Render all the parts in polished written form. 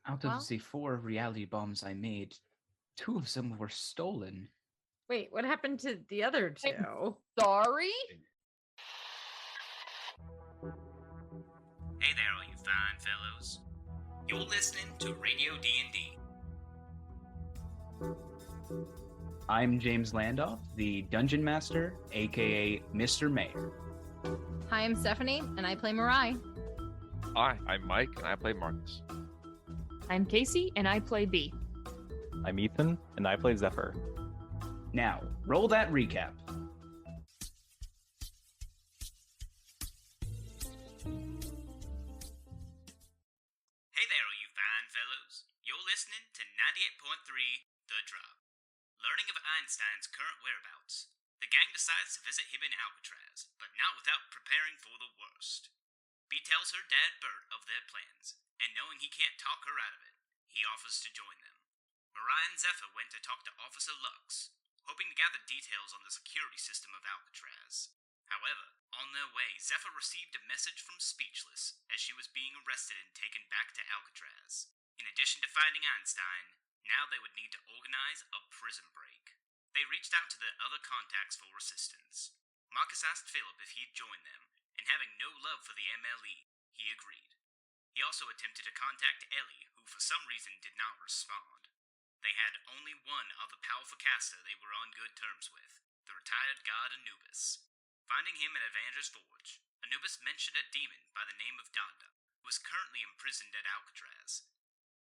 Out of the 4 reality bombs I made, 2 of them were stolen. Wait, what happened to the other 2? Sorry? Hey there, all you fine fellows. You're listening to Radio D&D. I'm James Landoff, the Dungeon Master, aka Mr. Mayor. Hi, I'm Stephanie, and I play Mirai. Hi, I'm Mike, and I play Marcus. I'm Casey, and I play B. I'm Ethan, and I play Zephyr. Now, roll that recap. Hey there, all you fine fellows. You're listening to 98.3 The Drop. Learning of Einstein's current whereabouts, the gang decides to visit him in Alcatraz, but not without preparing for the worst. B tells her dad Bert of their plans, and knowing he can't talk her out of it, he offers to join them. Mirai and Zephyr went to talk to Officer Lux, hoping to gather details on the security system of Alcatraz. However, on their way, Zephyr received a message from Speechless as she was being arrested and taken back to Alcatraz. In addition to finding Einstein, now they would need to organize a prison break. They reached out to their other contacts for assistance. Marcus asked Philip if he'd join them, and having no love for the MLE, he agreed. He also attempted to contact Ellie, who for some reason did not respond. They had only one other powerful caster they were on good terms with, the retired god Anubis. Finding him at Evander's Forge, Anubis mentioned a demon by the name of Donda, who was currently imprisoned at Alcatraz.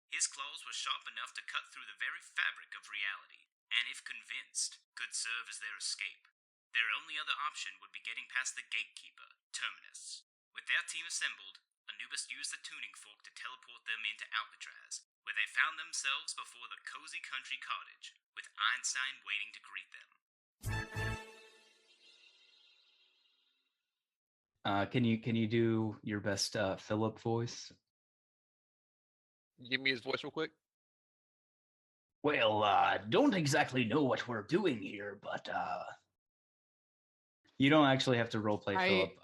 His claws were sharp enough to cut through the very fabric of reality, and if convinced, could serve as their escape. Their only other option would be getting past the gatekeeper, Terminus. With their team assembled, Anubis used the tuning fork to teleport them into Alcatraz, where they found themselves before the cozy country cottage, with Einstein waiting to greet them. Can you do your best Philip voice? Give me his voice real quick. Well, don't exactly know what we're doing here, but you don't actually have to roleplay Philip.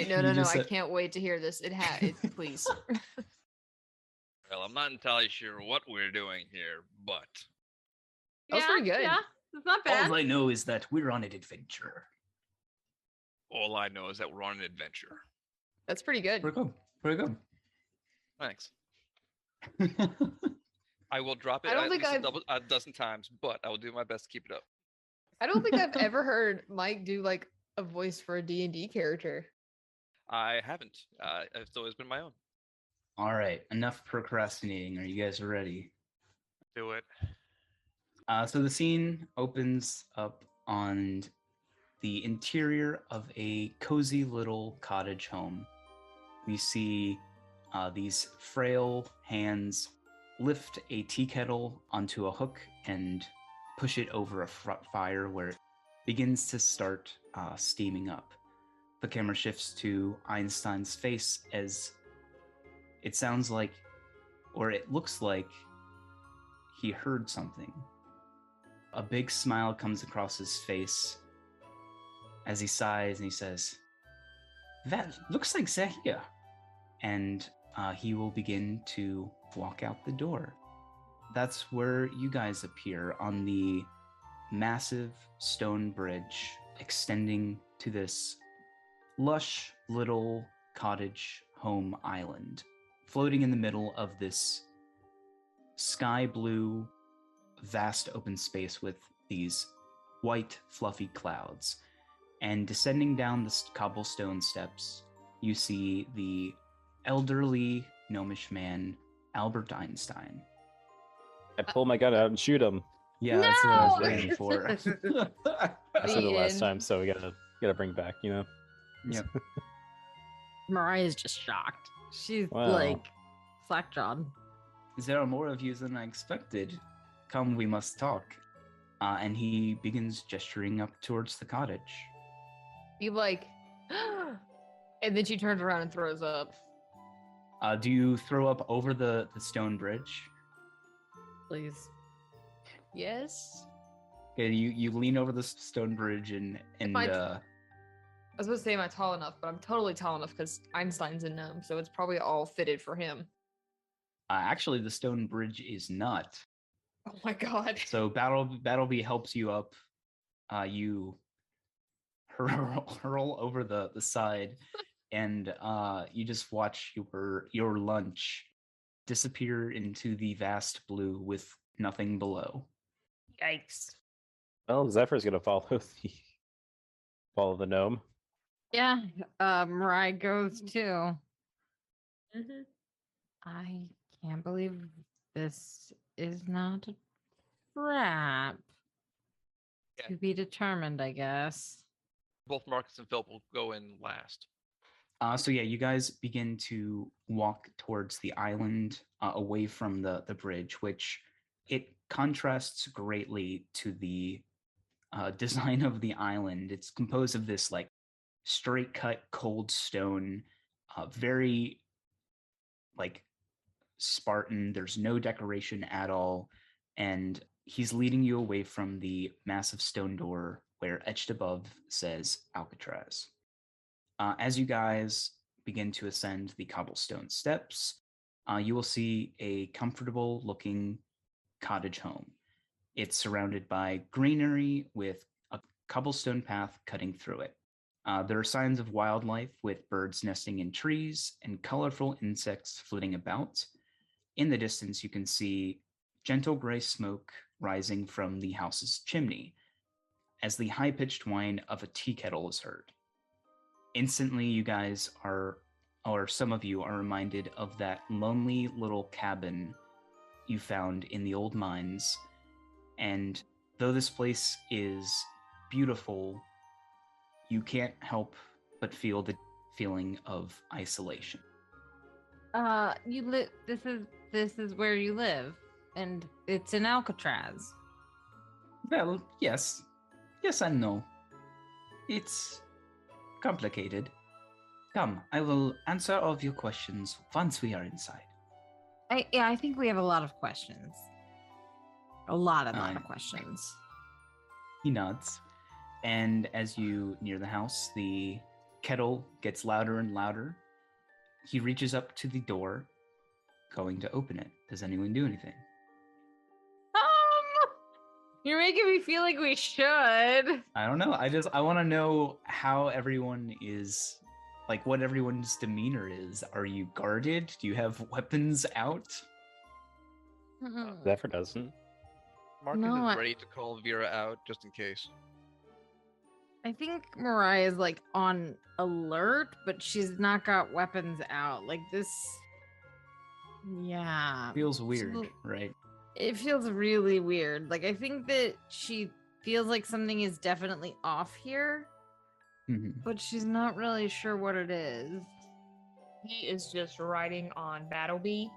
No, I can't wait to hear this. Please. Well, I'm not entirely sure what we're doing here, but That was pretty good. Yeah, it's not bad. All I know is that we're on an adventure. all I know is that we're on an adventure. That's pretty good. Pretty good. Thanks. I will drop it I don't at think least a dozen times, but I will do my best to keep it up. I don't think I've ever heard Mike do like a voice for a D&D character. I haven't. It's always been my own. All right, enough procrastinating. Are you guys ready? Do it. So the scene opens up on the interior of a cozy little cottage home. We see these frail hands lift a tea kettle onto a hook and push it over a fire where it begins to start steaming up. The camera shifts to Einstein's face as it sounds like, or it looks like, he heard something. A big smile comes across his face as he sighs and he says, "That looks like they're here." And he will begin to walk out the door. That's where you guys appear, on the massive stone bridge extending to this lush little cottage home island, floating in the middle of this sky blue, vast open space with these white, fluffy clouds. And descending down the cobblestone steps, you see the elderly gnomish man, Albert Einstein. I pull my gun out and shoot him. Yeah, that's what I was waiting for. I said it last time, so we gotta bring it back, you know? Yep. Mariah's just shocked. She's Wow. like slack-jawed. There are more of you than I expected. Come, we must talk. And he begins gesturing up towards the cottage. You like, and then she turns around and throws up. Do you throw up over the stone bridge? Please. Yes. Okay, you lean over the stone bridge and I was supposed to say, am I tall enough? But I'm totally tall enough because Einstein's a gnome, so it's probably all fitted for him. Actually, the stone bridge is not. Oh my god. So Battleby helps you up. You hurl over the side, and you just watch your lunch disappear into the vast blue with nothing below. Yikes. Well, Zephyr's gonna follow the gnome. Yeah, Mariah goes too. Mm-hmm. I can't believe this is not a trap. Yeah. To be determined, I guess. Both Marcus and Philip will go in last. So yeah, you guys begin to walk towards the island, away from the bridge, which it contrasts greatly to the design of the island. It's composed of this like straight cut cold stone, very like Spartan. There's no decoration at all, and he's leading you away from the massive stone door where etched above says Alcatraz. As you guys begin to ascend the cobblestone steps, you will see a comfortable looking cottage home. It's surrounded by greenery with a cobblestone path cutting through it. There are signs of wildlife with birds nesting in trees and colorful insects flitting about. In the distance, you can see gentle gray smoke rising from the house's chimney as the high pitched whine of a tea kettle is heard. Instantly, you guys are, or some of you are reminded of that lonely little cabin you found in the old mines. And though this place is beautiful, you can't help but feel the feeling of isolation. You live. This is where you live, and it's in Alcatraz. Well, yes. Yes and no. It's complicated. Come, I will answer all of your questions once we are inside. I think we have a lot of questions. A lot Aye. of questions. He nods, and as you near the house, the kettle gets louder and louder. He reaches up to the door, going to open it. Does anyone do anything? You're making me feel like we should. I don't know. I want to know how everyone is, like what everyone's demeanor is. Are you guarded? Do you have weapons out? Zephyr doesn't. Marcus No, is ready to call Vera out just in case. I think Mariah is like on alert, but she's not got weapons out. Like this. Yeah. Feels weird, So- right? It feels really weird. Like I think that she feels like something is definitely off here, Mhm. but she's not really sure what it is. He is just riding on Battleby.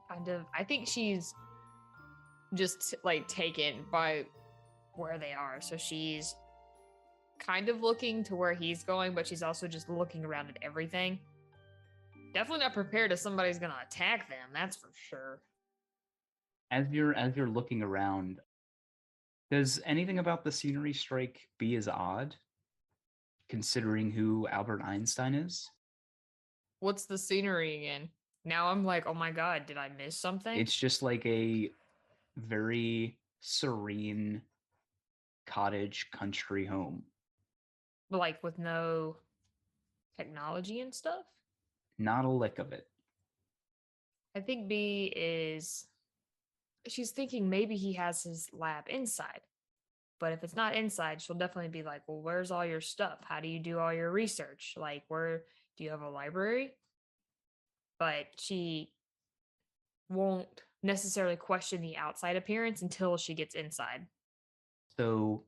Kind of. I think she's just like taken by where they are. So she's kind of looking to where he's going, but she's also just looking around at everything. Definitely not prepared if somebody's gonna attack them, that's for sure. As you're looking around, does anything about the scenery strike be as odd, considering who Albert Einstein is? What's the scenery again? Now I'm like, oh my god, did I miss something? It's just like a very serene cottage country home. Like with no technology and stuff? Not a lick of it. I think B is she's thinking maybe he has his lab inside. But if it's not inside, she'll definitely be like, well, where's all your stuff? How do you do all your research? Like, where do you have a library? But she won't necessarily question the outside appearance until she gets inside. So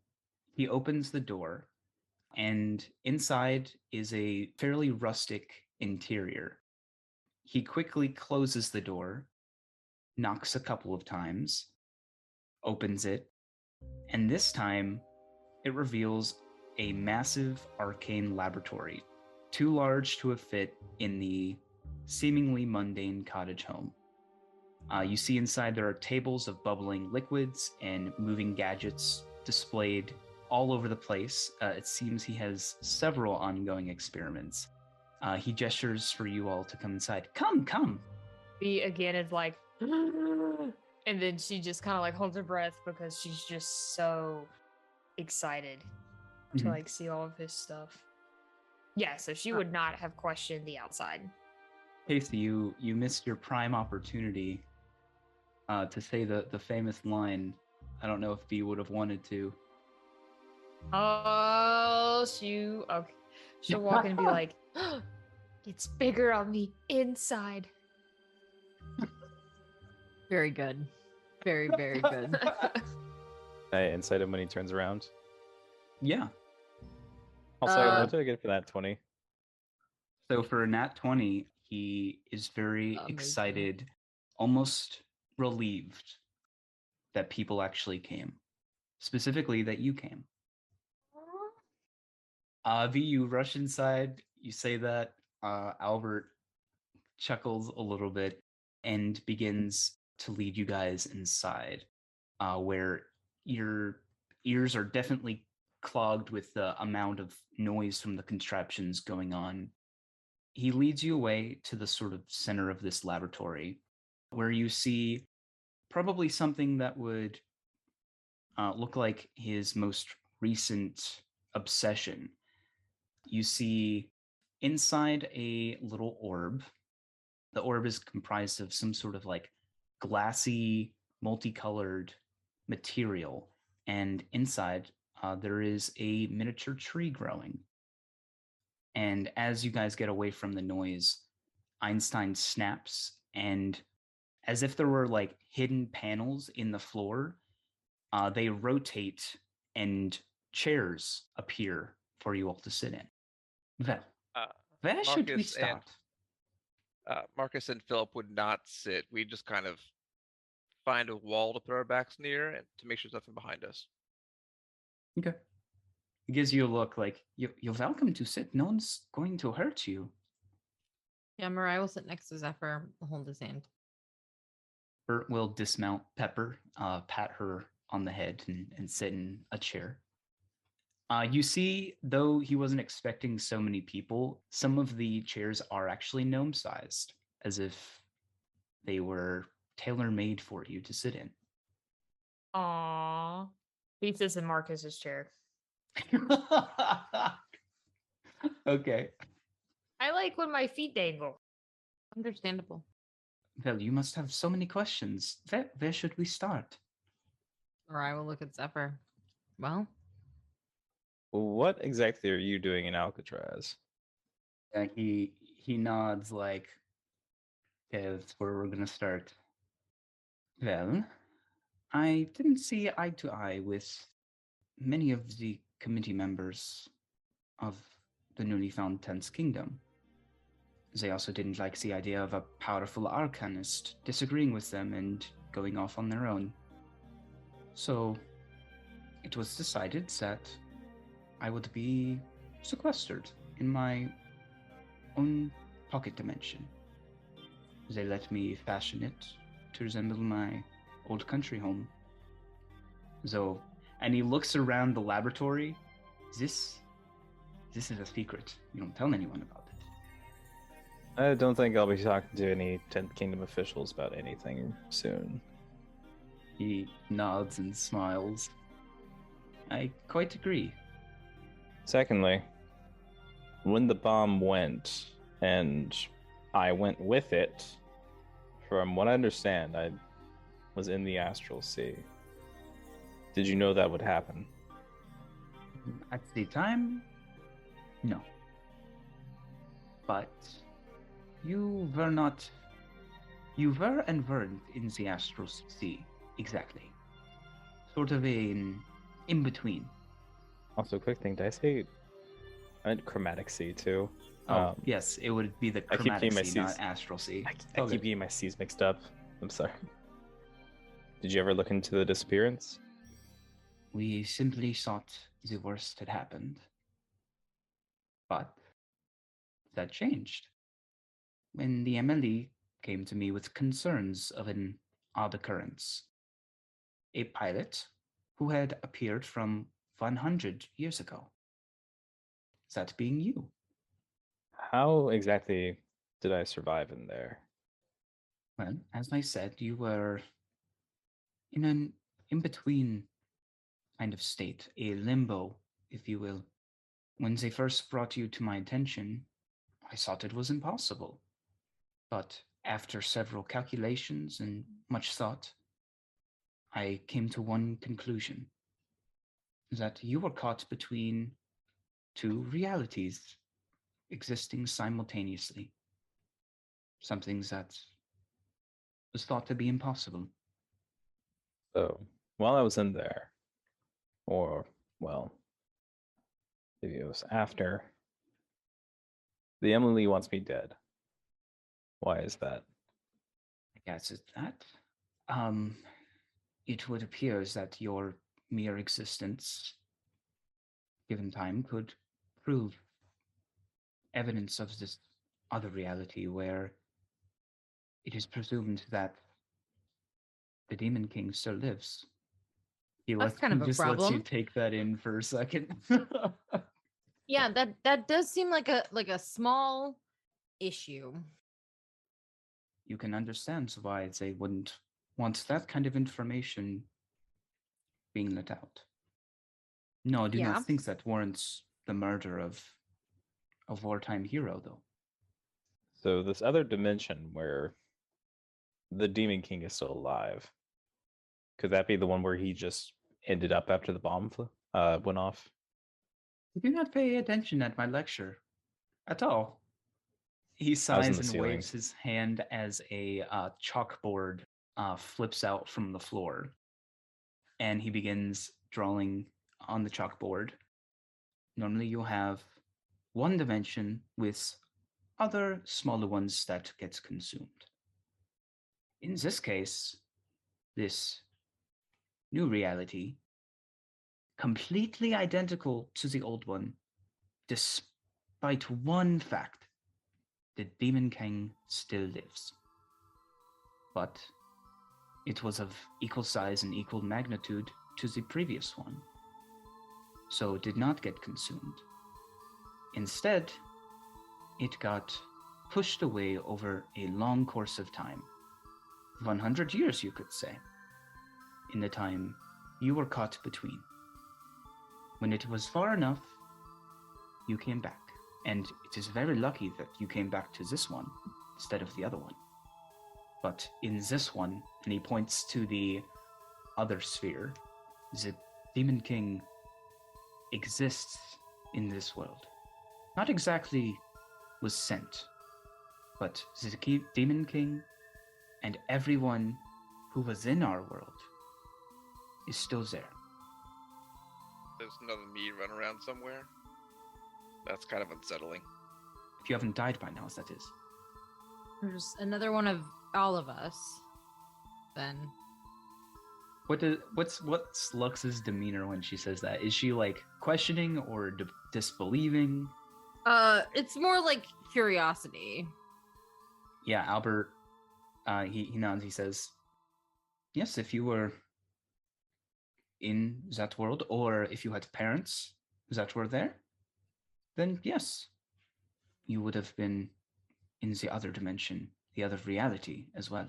he opens the door, and inside is a fairly rustic interior. He quickly closes the door, knocks a couple of times, opens it, and this time it reveals a massive arcane laboratory, too large to have fit in the seemingly mundane cottage home. You see inside there are tables of bubbling liquids and moving gadgets displayed all over the place. It seems he has several ongoing experiments. He gestures for you all to come inside. Come, come. B again is like, and then she just kind of like holds her breath because she's just so excited to Mhm. like see all of his stuff. Yeah, so she would not have questioned the outside. Casey, you missed your prime opportunity to say the famous line. I don't know if B would have wanted to. Oh, shoot. Okay. She'll walk in and be like, it's bigger on the inside. Very good. Very, very good. I insight him when he turns around. Yeah. Also, what did I get for that 20? So for a nat 20, he is very Amazing. excited, almost relieved that people actually came. Specifically, that you came. V, you rush inside, you say that. Albert chuckles a little bit and begins to lead you guys inside, where your ears are definitely clogged with the amount of noise from the contraptions going on. He leads you away to the sort of center of this laboratory, where you see probably something that would look like his most recent obsession. You see inside a little orb. The orb is comprised of some sort of like glassy, multicolored material, and inside there is a miniature tree growing. And as you guys get away from the noise, Einstein snaps, and as if there were like hidden panels in the floor, they rotate and chairs appear for you all to sit in. Well, Uh, where should we Marcus and start? Marcus and Philip would not sit. We just kind of find a wall to put our backs near and to make sure there's nothing behind us. Okay. It gives you a look like you're welcome to sit. No one's going to hurt you. Yeah, Mariah will sit next to Zephyr, hold his hand. Bert will dismount Pepper, pat her on the head, and sit in a chair. You see, though he wasn't expecting so many people, some of the chairs are actually gnome-sized, as if they were tailor-made for you to sit in. Aww. He sits in Marcus's chair. Okay. I like when my feet dangle. Understandable. Well, you must have so many questions. Where should we start? Mariah will look at Zephyr. Well, What exactly are you doing in Alcatraz? He nods like, okay, that's where we're gonna start. Well, I didn't see eye to eye with many of the committee members of the newly found Tenth Kingdom. They also didn't like the idea of a powerful arcanist disagreeing with them and going off on their own. So it was decided that I would be sequestered in my own pocket dimension. They let me fashion it to resemble my old country home. So, and he looks around the laboratory. This is a secret. You don't tell anyone about it. I don't think I'll be talking to any 10th Kingdom officials about anything soon. He nods and smiles. I quite agree. Secondly, when the bomb went and I went with it, from what I understand, I was in the astral sea. Did you know that would happen? At the time, no. But you were not. You were and weren't in the astral sea, exactly. Sort of an in between. Also, quick thing, did I say I meant chromatic sea too? Oh, yes, it would be the I keep chromatic getting my sea, not C's. astral sea. I keep getting my C's mixed up. I'm sorry. Did you ever look into the disappearance? We simply thought the worst had happened. But that changed when the MLE came to me with concerns of an odd occurrence. A pilot who had appeared from 100 years ago. That being you. How exactly did I survive in there? Well, as I said, you were in an in-between kind of state, a limbo, if you will. When they first brought you to my attention, I thought it was impossible. But after several calculations and much thought, I came to one conclusion, that you were caught between two realities existing simultaneously, something that was thought to be impossible. So while I was in there, or well, maybe it was after, the Emily wants me dead. Why is that? I guess it's that. Um, it would appear that your mere existence, given time, could prove evidence of this other reality where it is presumed that the Demon King still lives. That's kind of a Just lets you problem. take that in for a second. Yeah, that does seem like a small issue. You can understand why they wouldn't want that kind of information being let out. No, I do Yeah. not think that warrants the murder of a wartime hero, though. So this other dimension where the Demon King is still alive, could that be the one where he just ended up after the bomb went off? You do not pay attention at my lecture at all. He I was in sighs the and ceiling. waves his hand as a chalkboard flips out from the floor. And he begins drawing on the chalkboard. Normally you'll have one dimension with other smaller ones that gets consumed. In this case, this new reality, completely identical to the old one, despite one fact, the Demon King still lives. But it was of equal size and equal magnitude to the previous one, so it did not get consumed. Instead, it got pushed away over a long course of time. 100 years, you could say, in the time you were caught between. When it was far enough, you came back. And it is very lucky that you came back to this one instead of the other one. But in this one, and he points to the other sphere, the Demon King exists in this world. Not exactly was sent, but the Demon King and everyone who was in our world is still there. There's another me running around somewhere. That's kind of unsettling. If you haven't died by now, that is. There's another one of all of us. Then What's Lux's demeanor when she says that? Is she like questioning or disbelieving? it's more like curiosity. Yeah, Albert. He nods. He says, "Yes, if you were in that world, or if you had parents that were there, then yes, you would have been in the other dimension, the other reality as well."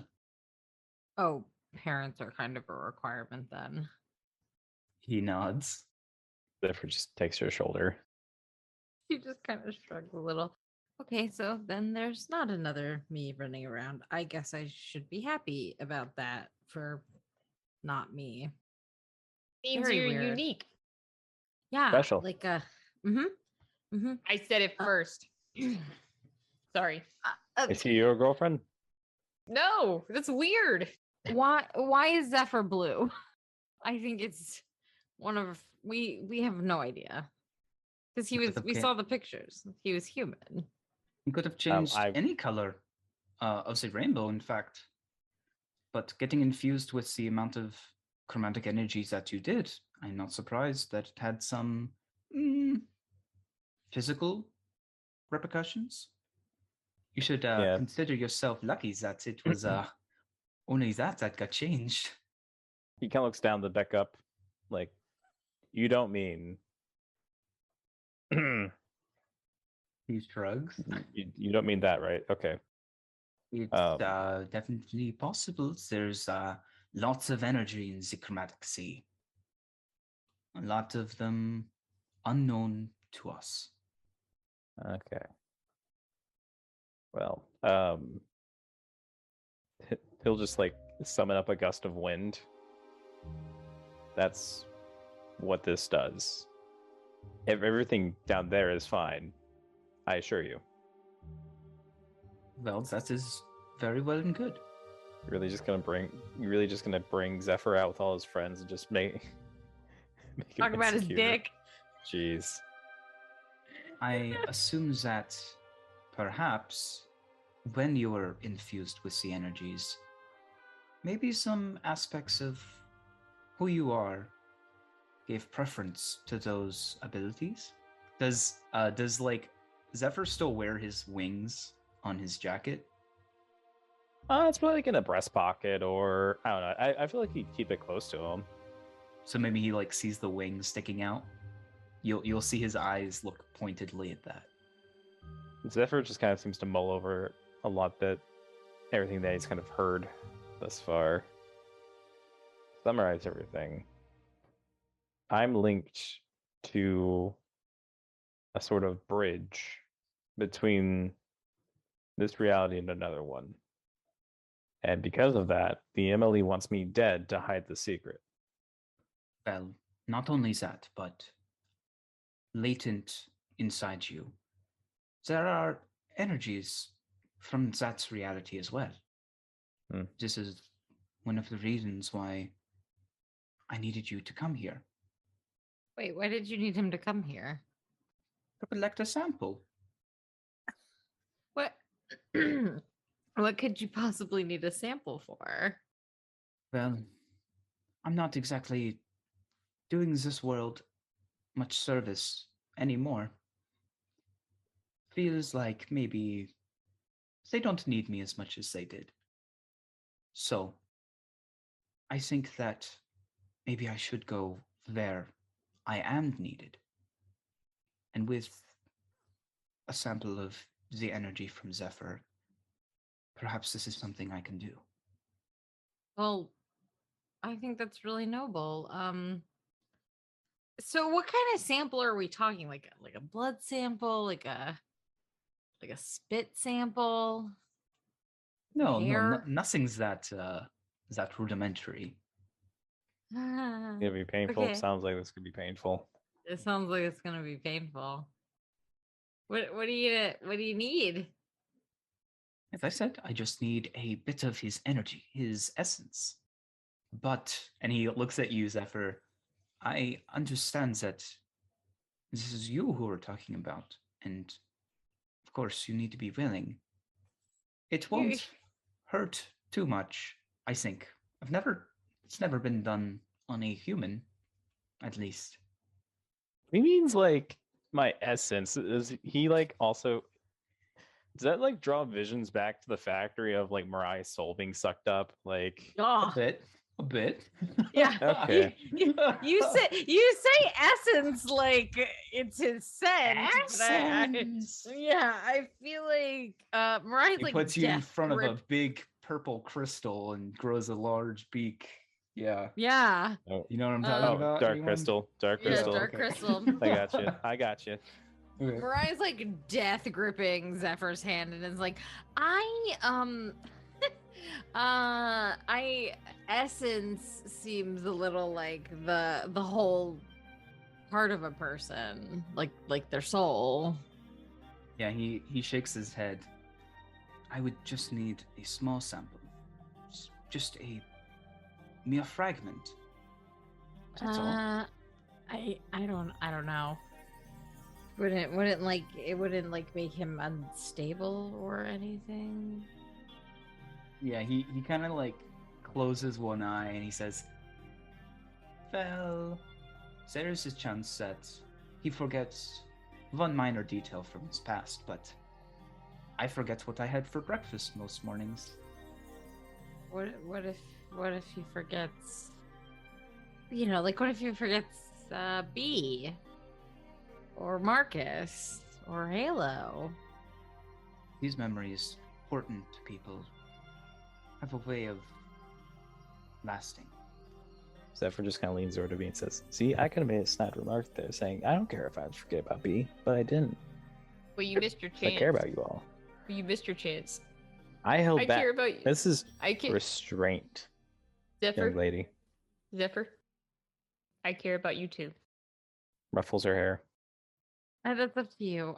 Oh, parents are kind of a requirement then. He nods. Therefore, just takes her shoulder. She just kind of shrugs a little. Okay, so then there's not another me running around. I guess I should be happy about that for not me. Means Very you're weird. unique. Yeah, Special. like I said it first. Sorry. Is he your girlfriend? No, that's weird. why is Zephyr blue? I think it's one of we have no idea. Because we saw the pictures. He was human. He could have changed I- any color of the rainbow, in fact. But getting infused with the amount of chromatic energies that you did, I'm not surprised that it had some physical repercussions. You should Yeah. consider yourself lucky that it was only that got changed. He kind of looks down the deck up, like, you don't mean. He shrugs. You don't mean that, right? Okay. It's Um, definitely possible. There's lots of energy in the chromatic sea. A lot of them unknown to us. Okay. Well, he'll just like summon up a gust of wind. That's what this does. If everything down there is fine, I assure you. Well, that is very well and good. You're really just gonna bring Zephyr out with all his friends and just make him Talk about his insecure? dick. Jeez. I assume that perhaps when you were infused with the energies, maybe some aspects of who you are gave preference to those abilities. Does like Zephyr still wear his wings on his jacket? It's probably like in a breast pocket, or I don't know. I feel like he'd keep it close to him. So maybe he like sees the wings sticking out. You'll see his eyes look pointedly at that. Zephyr just kind of seems to mull over a lot that everything that he's kind of heard thus far. Summarize everything. I'm linked to a sort of bridge between this reality and another one. And because of that, the MLE wants me dead to hide the secret. Well, not only that, but latent inside you, there are energies from that reality as well. This is one of the reasons why I needed you to come here. Wait, why did you need him to come here? To collect a sample. What? What could you possibly need a sample for? Well, I'm not exactly doing this world much service anymore. Feels like maybe they don't need me as much as they did. So, I think that maybe I should go where I am needed. And with a sample of the energy from Zephyr, perhaps this is something I can do. Well, I think that's really noble. So what kind of sample are we talking? Like a blood sample, like a spit sample? No, Hair? nothing's that rudimentary. It's gonna be painful. Okay. Sounds like this could be painful. It sounds like it's gonna be painful. What do you need? As I said, I just need a bit of his energy, his essence. But, and he looks at you, Zephyr, I understand that this is you who we're talking about, and of course you need to be willing. It won't hurt too much, I think. It's never been done on a human, at least. He means like my essence. Is he like also? Does that like draw visions back to the factory of like Mariah's soul being sucked up? Like, Oh, A bit. yeah. Okay. You say essence like it's his scent. Essence. But I feel like Mariah's He like puts you in death front of a grip. big purple crystal and grows a large beak. Yeah. Yeah. oh, You know what I'm talking about? dark anyone? crystal, dark Yeah, crystal. dark okay. crystal. I got you. I got you. Okay. Mariah's like death gripping Zephyr's hand and is like, I essence seems a little like the whole part of a person, like their soul. Yeah, he shakes his head. I would just need a small sample. Just a mere fragment. That's all. I don't know. Wouldn't like it wouldn't like make him unstable or anything. Yeah, he kind of like closes one eye and he says, well, there is a chance that he forgets one minor detail from his past, but I forget what I had for breakfast most mornings. What if he forgets? You know, like what if he forgets B or Marcus or Halo? These memories important people have a way of lasting. Zephyr just kind of leans over to me and says, "See, I could have made a snide remark there saying, I don't care if I forget about B, but I didn't. Well, you missed your 'Cause chance. I care about you all. You missed your chance. I held I back. care about you. This is I care. restraint, Zephyr. young lady." Zephyr. I care about you too. Ruffles her hair. That's up to you.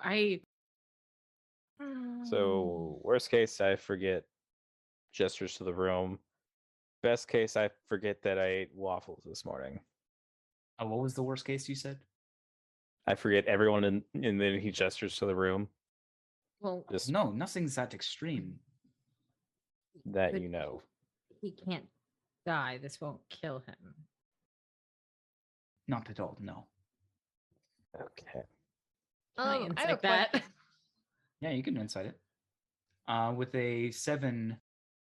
So, worst case, I forget gestures to the room. Best case, I forget that I ate waffles this morning. What was the worst case you said? I forget everyone, and then he gestures to the room. Well, Just No, nothing's that extreme. that but you know. he can't die. This won't kill him. Not at all, no. Okay. Can I I have a insight that? question. Yeah, you can insight it. With a 7,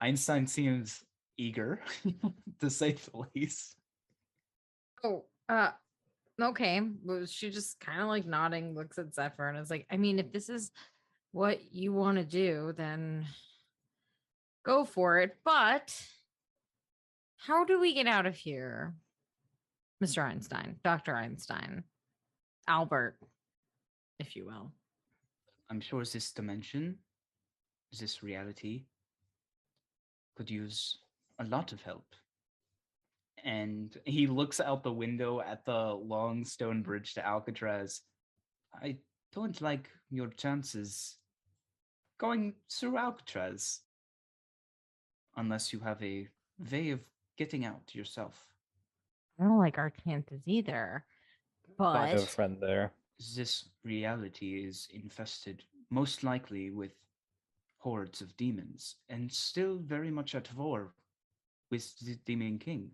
Einstein seems eager, to say the least. Oh, okay. Well, she just kind of like nodding, looks at Zephyr, and is like, I mean, if this is what you want to do, then go for it. But how do we get out of here, Mr. Einstein, Dr. Einstein, Albert, if you will? I'm sure this dimension, this reality, could use a lot of help. And he looks out the window at the long stone bridge to Alcatraz. I don't like your chances going through Alcatraz unless you have a way of getting out yourself. I don't like our chances either. I have a But friend there. This reality is infested, most likely with hordes of demons, and still very much at war with the Demon King.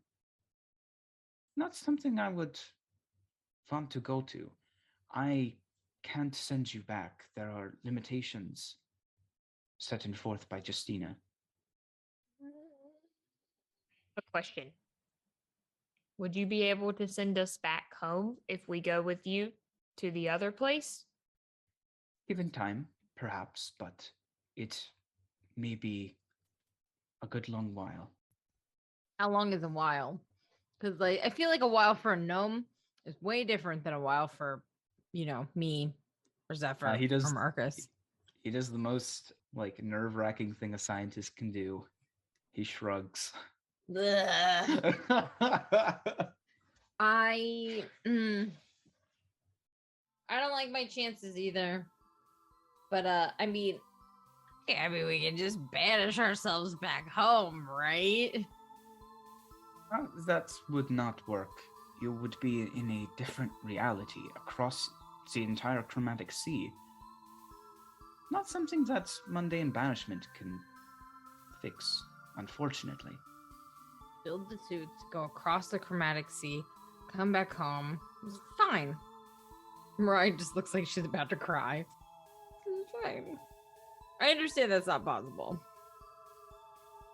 Not something I would want to go to. I can't send you back. There are limitations set forth by Justina. A question. Would you be able to send us back home if we go with you to the other place? Given time, perhaps, but it may be a good long while. how long is a while? Because like I feel like a while for a gnome is way different than a while for, me or Zephyr He does or Marcus. He does the most like nerve-wracking thing a scientist can do. He shrugs. Ugh. I I don't like my chances either. But I mean we can just banish ourselves back home, right? That would not work. You would be in a different reality across the entire chromatic sea. Not something that mundane banishment can fix, unfortunately. Build the suits, go across the chromatic sea, come back home. It's fine. Mariah just looks like she's about to cry. It's fine. I understand that's not possible.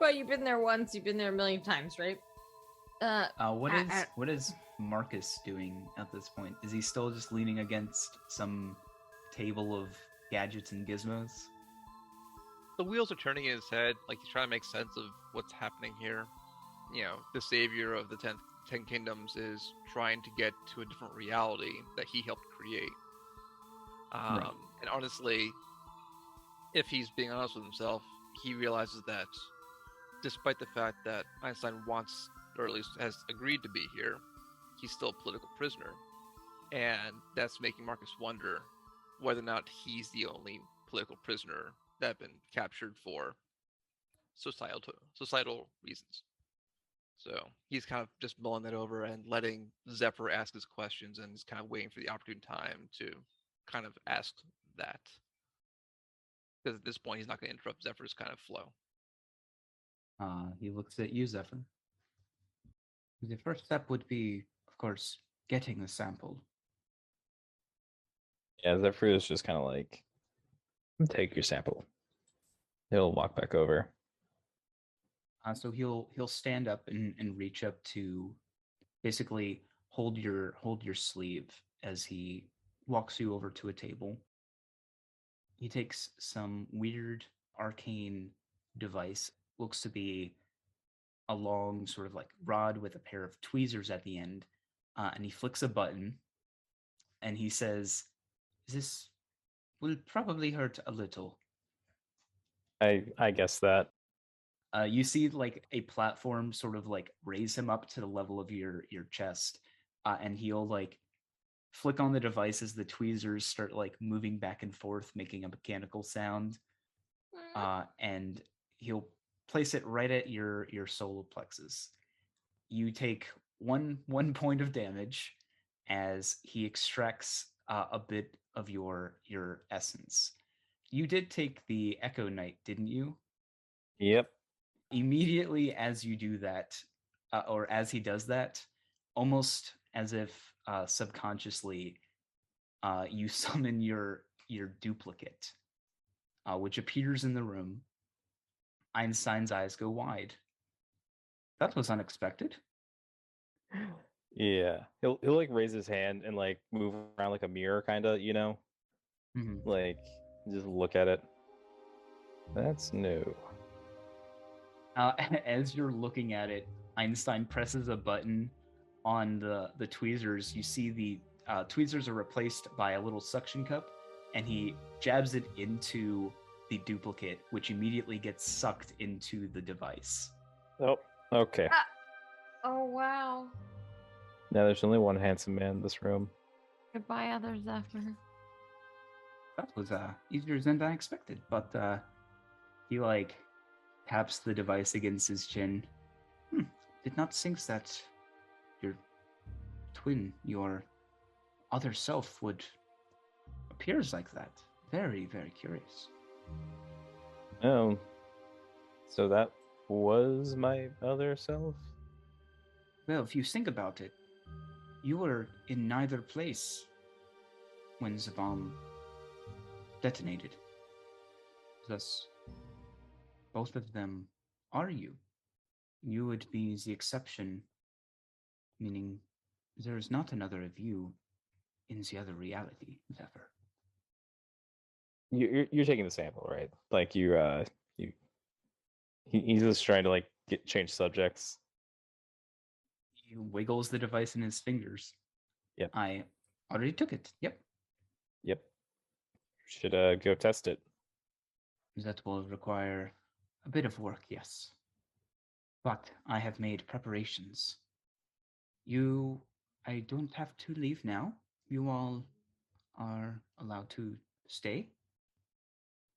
But you've been there once, you've been there a million times, right? What is Marcus doing at this point? Is he still just leaning against some table of gadgets and gizmos? The wheels are turning in his head, like he's trying to make sense of what's happening here. The savior of the Ten Kingdoms is trying to get to a different reality that he helped create. Right. And honestly, if he's being honest with himself, he realizes that despite the fact that Einstein wants, or at least has agreed to be here, he's still a political prisoner. And that's making Marcus wonder whether or not he's the only political prisoner that have been captured for societal reasons. So he's kind of just mulling that over and letting Zephyr ask his questions, and he's kind of waiting for the opportune time to kind of ask that. Because at this point, he's not going to interrupt Zephyr's kind of flow. He looks at you, Zephyr. The first step would be, of course, getting the sample. Yeah, Zephyr is just kind of like, take your sample. He'll walk back over. So he'll stand up and reach up to basically hold your sleeve as he walks you over to a table. He takes some weird arcane device. Looks to be a long sort of like rod with a pair of tweezers at the end. And he flicks a button and he says, "This will probably hurt a little." I guess that. You see like a platform sort of like raise him up to the level of your chest, and he'll like flick on the device as the tweezers start like moving back and forth, making a mechanical sound. And he'll place it right at your solar plexus. You take one point of damage as he extracts a bit of your essence. You did take the Echo Knight, didn't you? Yep. Immediately as you do that, or as he does that, almost as if subconsciously, you summon your duplicate, which appears in the room. Einstein's eyes go wide. That was unexpected. Yeah. He'll like raise his hand and like move around like a mirror, kind of, you know, Mm-hmm. like just look at it. That's new. As you're looking at it, Einstein presses a button on the tweezers. You see the tweezers are replaced by a little suction cup, and he jabs it into the duplicate, which immediately gets sucked into the device. Oh, okay. Oh, wow. Now there's only one handsome man in this room. Goodbye, other Zephyr. That was easier than I expected, but he like taps the device against his chin. Did not think that your twin, your other self, would appears like that. Very, very curious. Oh, so that was my other self? Well, if you think about it, you were in neither place when the bomb detonated. Thus, both of them are you. You would be the exception, meaning there is not another of you in the other reality, Zephyr. You're taking the sample, right? Like he's just trying to like change subjects. He wiggles the device in his fingers. Yep. I already took it. Yep. Yep. Should go test it. That will require a bit of work, yes. But I have made preparations. I don't have to leave now. You all are allowed to stay,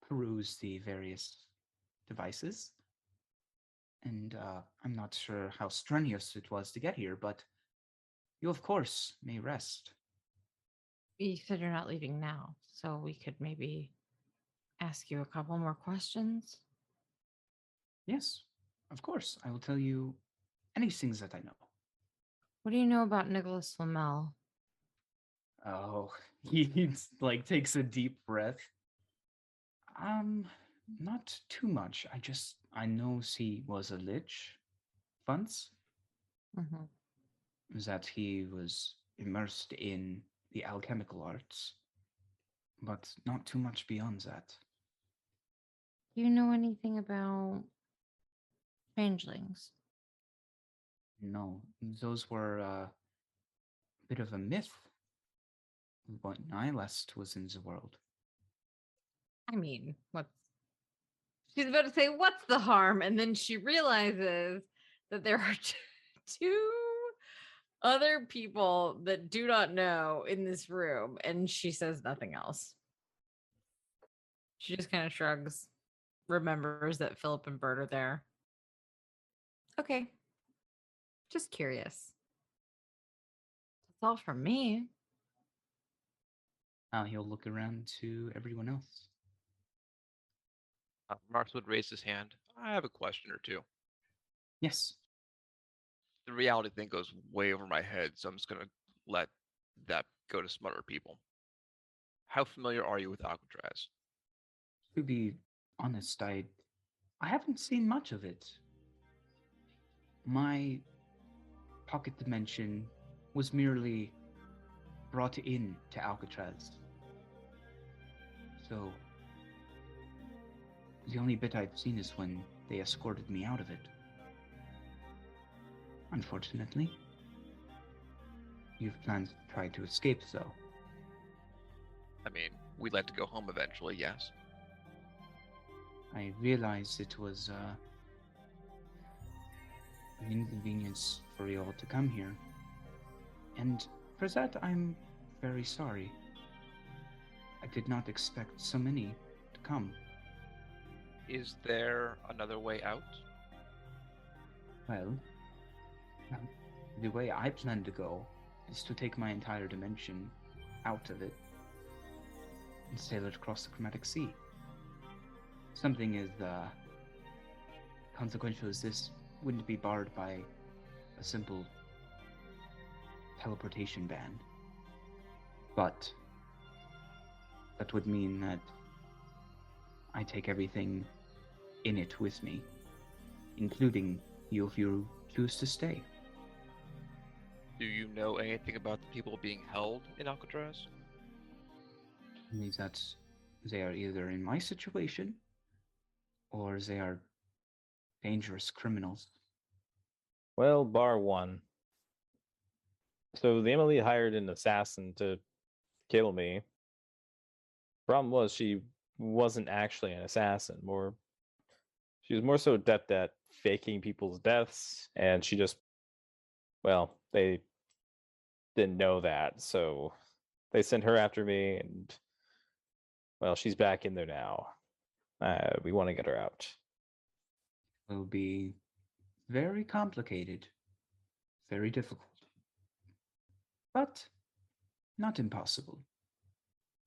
peruse the various devices. And I'm not sure how strenuous it was to get here, but you, of course, may rest. You said you're not leaving now, so we could maybe ask you a couple more questions. Yes, of course. I will tell you any things that I know. What do you know about Nicholas Flamel? Oh, he like takes a deep breath. Not too much. I know he was a lich once. Mm-hmm. That he was immersed in the alchemical arts, but not too much beyond that. Do you know anything about changelings? No, those were a bit of a myth when I last was in the world. I mean, what's she's about to say, what's the harm? And then she realizes that there are two other people that do not know in this room, and she says nothing else. She just kind of shrugs, remembers that Philip and Bert are there. Okay. Just curious. That's all from me. He'll look around to everyone else. Marks would raise his hand. I have a question or two. Yes. The reality thing goes way over my head, so I'm just going to let that go to smarter people. How familiar are you with Alcatraz? To be honest, I haven't seen much of it. My pocket dimension was merely brought in to Alcatraz. So The only bit I've seen is when they escorted me out of it. Unfortunately, you've planned to try to escape, though. I mean, we'd like to go home eventually, yes. I realized it was an inconvenience for you all to come here. And for that, I'm very sorry. I did not expect so many to come. Is there another way out? Well, the way I plan to go is to take my entire dimension out of it and sail it across the chromatic sea. Something as consequential as this wouldn't be barred by a simple teleportation ban. But that would mean that I take everything in it with me, including you if you choose to stay. Do you know anything about the people being held in Alcatraz? Only that they are either in my situation or they are dangerous criminals. Well, bar one. So the Emily hired an assassin to kill me. Problem was she wasn't actually an assassin. She was more so adept at faking people's deaths, and she just, well, they didn't know that, so they sent her after me, and well, she's back in there now. We want to get her out. It will be very complicated, very difficult, but not impossible.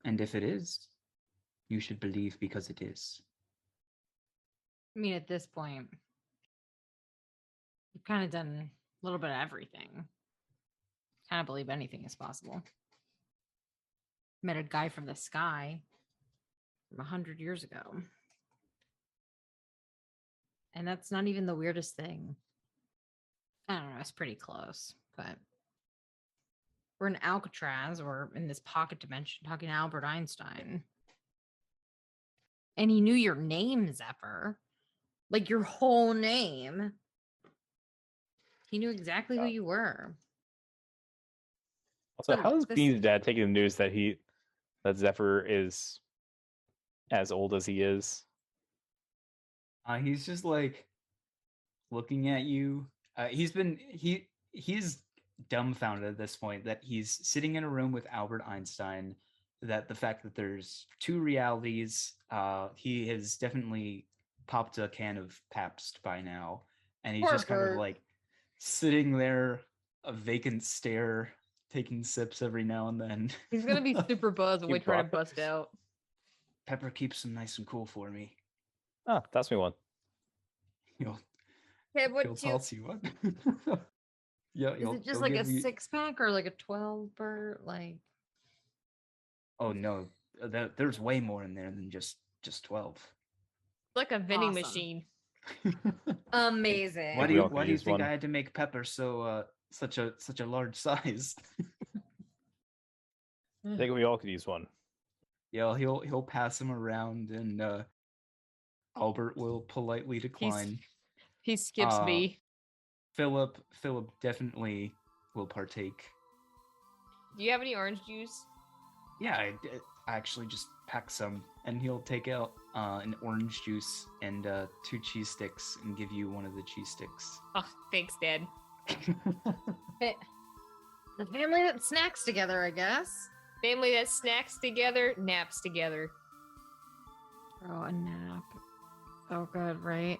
And if it is, you should believe because it is. I mean, at this point, you've kind of done a little bit of everything. Kind of believe anything is possible. Met a guy from the sky from 100 years ago. And that's not even the weirdest thing. I don't know, it's pretty close, but we're in Alcatraz, or in this pocket dimension, talking to Albert Einstein. And he knew your name, Zephyr. Like your whole name. He knew exactly who you were. Also, So how is this- Bean's dad taking the news that Zephyr is as old as he is? He's just like looking at you. He's dumbfounded at this point that he's sitting in a room with Albert Einstein. That the fact that there's two realities. He has definitely popped a can of Pabst by now, and he's Poor just kind of Bert. like sitting there, a vacant stare, taking sips every now and then. He's gonna be super buzzed when we You try to brought bust this? out. Pepper keeps him nice and cool for me. Ah, that's me one. He'll Okay, he'll what you, toss you what? Yeah, is it just like a 6-pack or like a 12 Bert? Like, Oh no, there's way more in there than just 12. It's like a vending Awesome. machine. amazing. Why do we you all could why do you use think one. I had to make Pepper so such a large size? I think we all could use one. Yeah, he'll pass him around, and Albert will politely decline. He skips B. Philip definitely will partake. Do you have any orange juice? Yeah, I actually just pack some, and he'll take out an orange juice and 2 cheese sticks and give you one of the cheese sticks. Oh, thanks, Dad. The family that snacks together, I guess. Family that snacks together, naps together. Oh, a nap. Oh, good, right?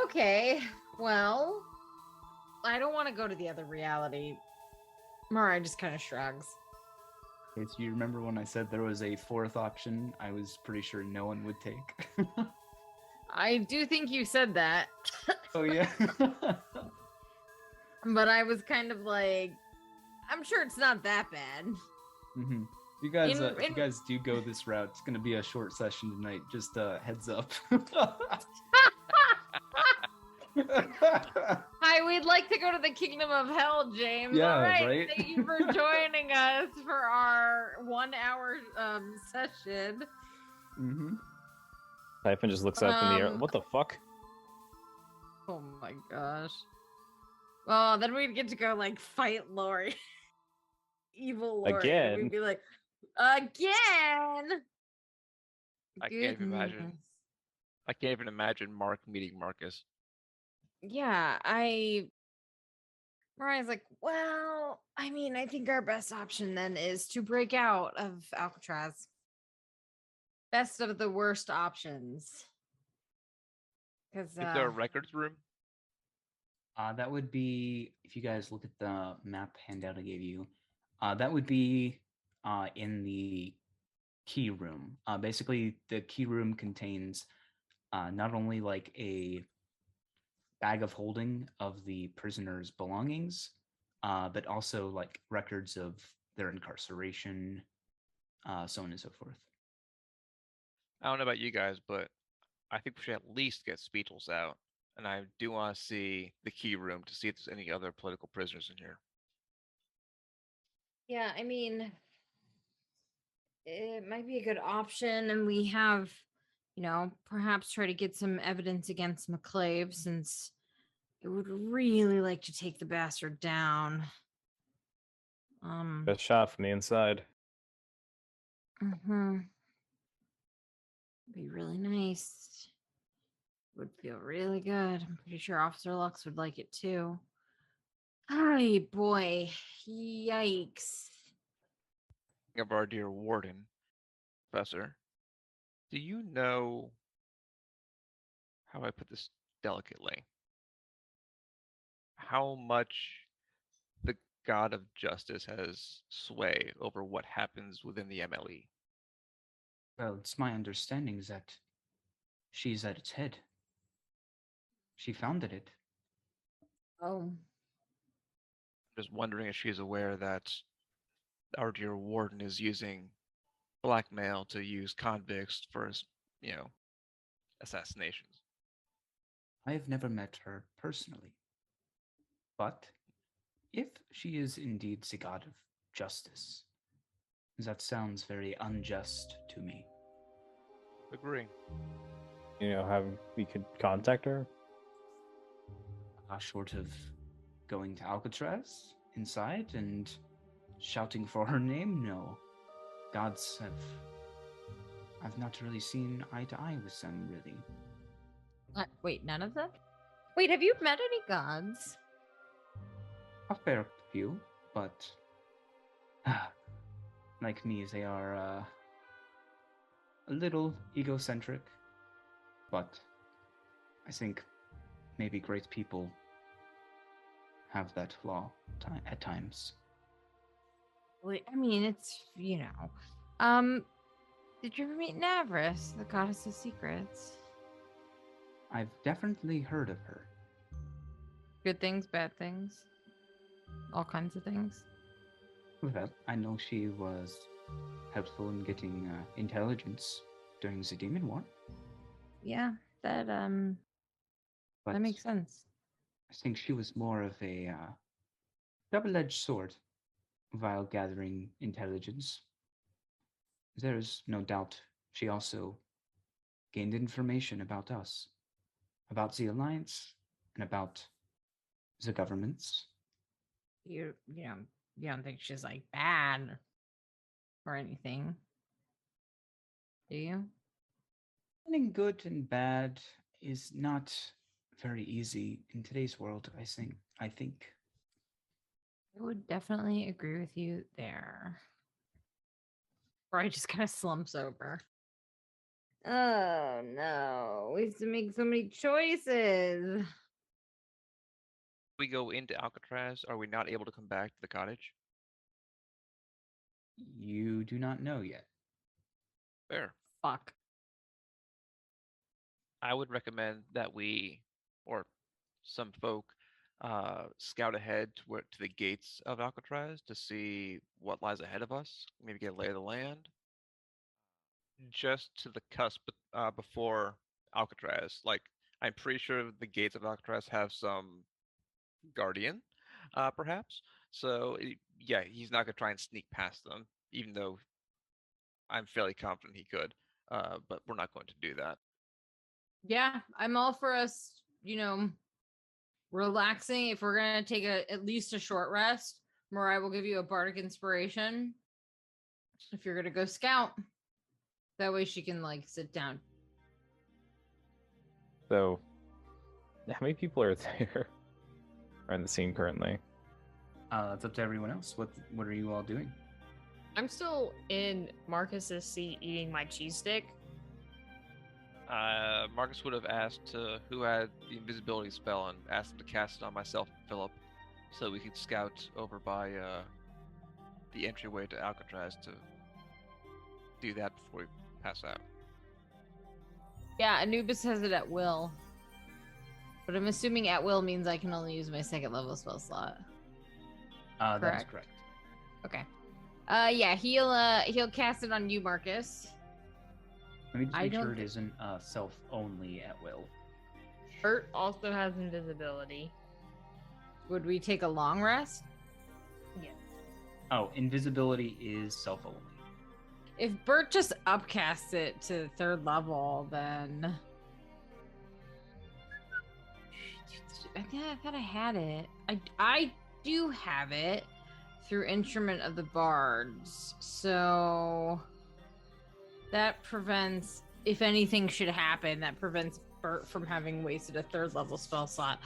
Okay, well, I don't want to go to the other reality. Mariah just kind of shrugs. Okay, so you remember when I said there was a 4th option? I was pretty sure no one would take. I do think you said that, Oh yeah. but I was kind of like, I'm sure it's not that bad. Mm-hmm. You guys, if you In- guys do go this route, it's gonna be a short session tonight. Just heads up. Hi, we'd like to go to the kingdom of hell, James. Yeah, All right. right? Thank you for joining us for our 1 hour session. Mm-hmm. Typhon just looks up in the air. Um, What the fuck? Oh my gosh. Well, then we'd get to go like fight Lori. Evil Lori. And Again? we'd be like, again. I can't even imagine. Goodness. I can't even imagine Mark meeting Marcus. Yeah, Mariah's like, well, I mean, I think our best option then is to break out of Alcatraz. Best of the worst options. Because Is there a records room? That would be, if you guys look at the map handout I gave you, that would be in the key room. Basically, the key room contains not only like a bag of holding of the prisoner's belongings, but also like records of their incarceration, so on and so forth. I don't know about you guys, but I think we should at least get Speechless out. And I do want to see the key room to see if there's any other political prisoners in here. yeah, I mean, it might be a good option. And we have, perhaps try to get some evidence against McClave since it would really like to take the bastard down. Best shot from the inside. Be really nice. Would feel really good. I'm pretty sure Officer Lux would like it too. Ay boy. Yikes. Of our dear warden, Professor, do you know how do I put this delicately? How much the god of justice has sway over what happens within the MLE? Well, it's my understanding that she's at its head. She founded it. Oh. Just wondering if she's aware that our dear warden is using blackmail to use convicts for his, assassinations. I have never met her personally. But if she is indeed the god of justice, that sounds very unjust to me. Agree. How we could contact her? Short of going to Alcatraz inside and shouting for her name, no. Gods I've not really seen eye to eye with them, really. Wait, none of them? Wait, have you met any gods? A fair few, but like me, they are a little egocentric. But I think maybe great people have that flaw at times. Wait, I mean, it's, did you ever meet Navris, the goddess of secrets? I've definitely heard of her. Good things, bad things, all kinds of things. Well, I know she was helpful in getting intelligence during the Demon War. Yeah, that But makes sense. I think she was more of a double-edged sword while gathering intelligence. There's no doubt she also gained information about us, about the Alliance, and about the governments. You don't think she's like bad or anything, do you? Finding good and bad is not very easy in today's world, I think. I would definitely agree with you there. Or I just kind of slumps over. Oh no, we have to make so many choices. We go into Alcatraz, are we not able to come back to the cottage? You do not know yet. Fair. Fuck. I would recommend that we, or some folk, scout ahead to the gates of Alcatraz to see what lies ahead of us. Maybe get a lay of the land. Just to the cusp before Alcatraz. Like, I'm pretty sure the gates of Alcatraz have some guardian, perhaps. So, yeah, he's not going to try and sneak past them, even though I'm fairly confident he could. But we're not going to do that. Yeah, I'm all for us, relaxing. If we're gonna take at least a short rest, Mariah will give you a bardic inspiration. If you're gonna go scout, that way she can like sit down. So, how many people are there? Are in the scene currently? That's up to everyone else. What are you all doing? I'm still in Marcus's seat eating my cheese stick. Marcus would have asked who had the invisibility spell and asked him to cast it on myself and Philip, so we could scout over by the entryway to Alcatraz to do that before we pass out. Yeah, Anubis has it at will. But I'm assuming at will means I can only use my second level spell slot. That is Correct. correct. Okay. Yeah, he'll cast it on you, Marcus. Let me just I make sure don't it thi- isn't self only at will. Bert also has invisibility. Would we take a long rest? Yeah. Oh, invisibility is self only. If Bert just upcasts it to third level, then I thought I had it. I do have it through Instrument of the Bards, so that prevents, if anything should happen, that prevents Bert from having wasted a third level spell slot.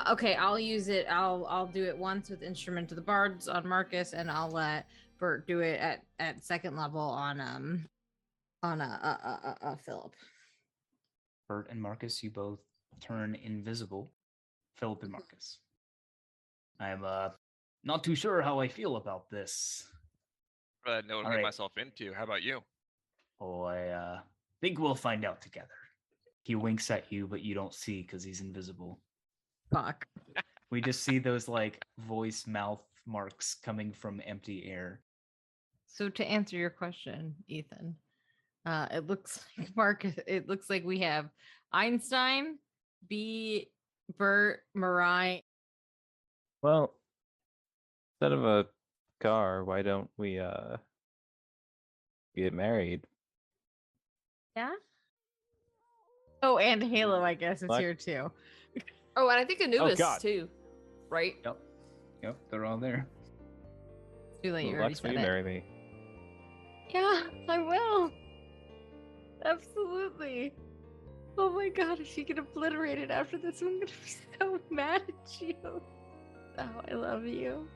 Okay, I'll use it. I'll do it once with Instrument of the Bards on Marcus, and I'll let Bert do it at second level on Philip. Bert and Marcus, you both turn invisible. Philip and Marcus. I'm not too sure how I feel about this. I know what to All get right. myself into. How about you? Oh, I think we'll find out together. He winks at you, but you don't see because he's invisible. Fuck. We just see those like voice mouth marks coming from empty air. So to answer your question, Ethan, it looks like Marcus. It looks like we have Einstein, B, Bert, Mariah. Well, instead of a car, why don't we get married? Yeah. Oh, and Halo, I guess, is What? here too. Oh, and I think Anubis God. too, right? Yep, they're all there. Too late. You already Lex, will said you it. marry me? Yeah, I will. Absolutely. Oh my god, if you get obliterated after this, I'm gonna be so mad at you. Oh, I love you.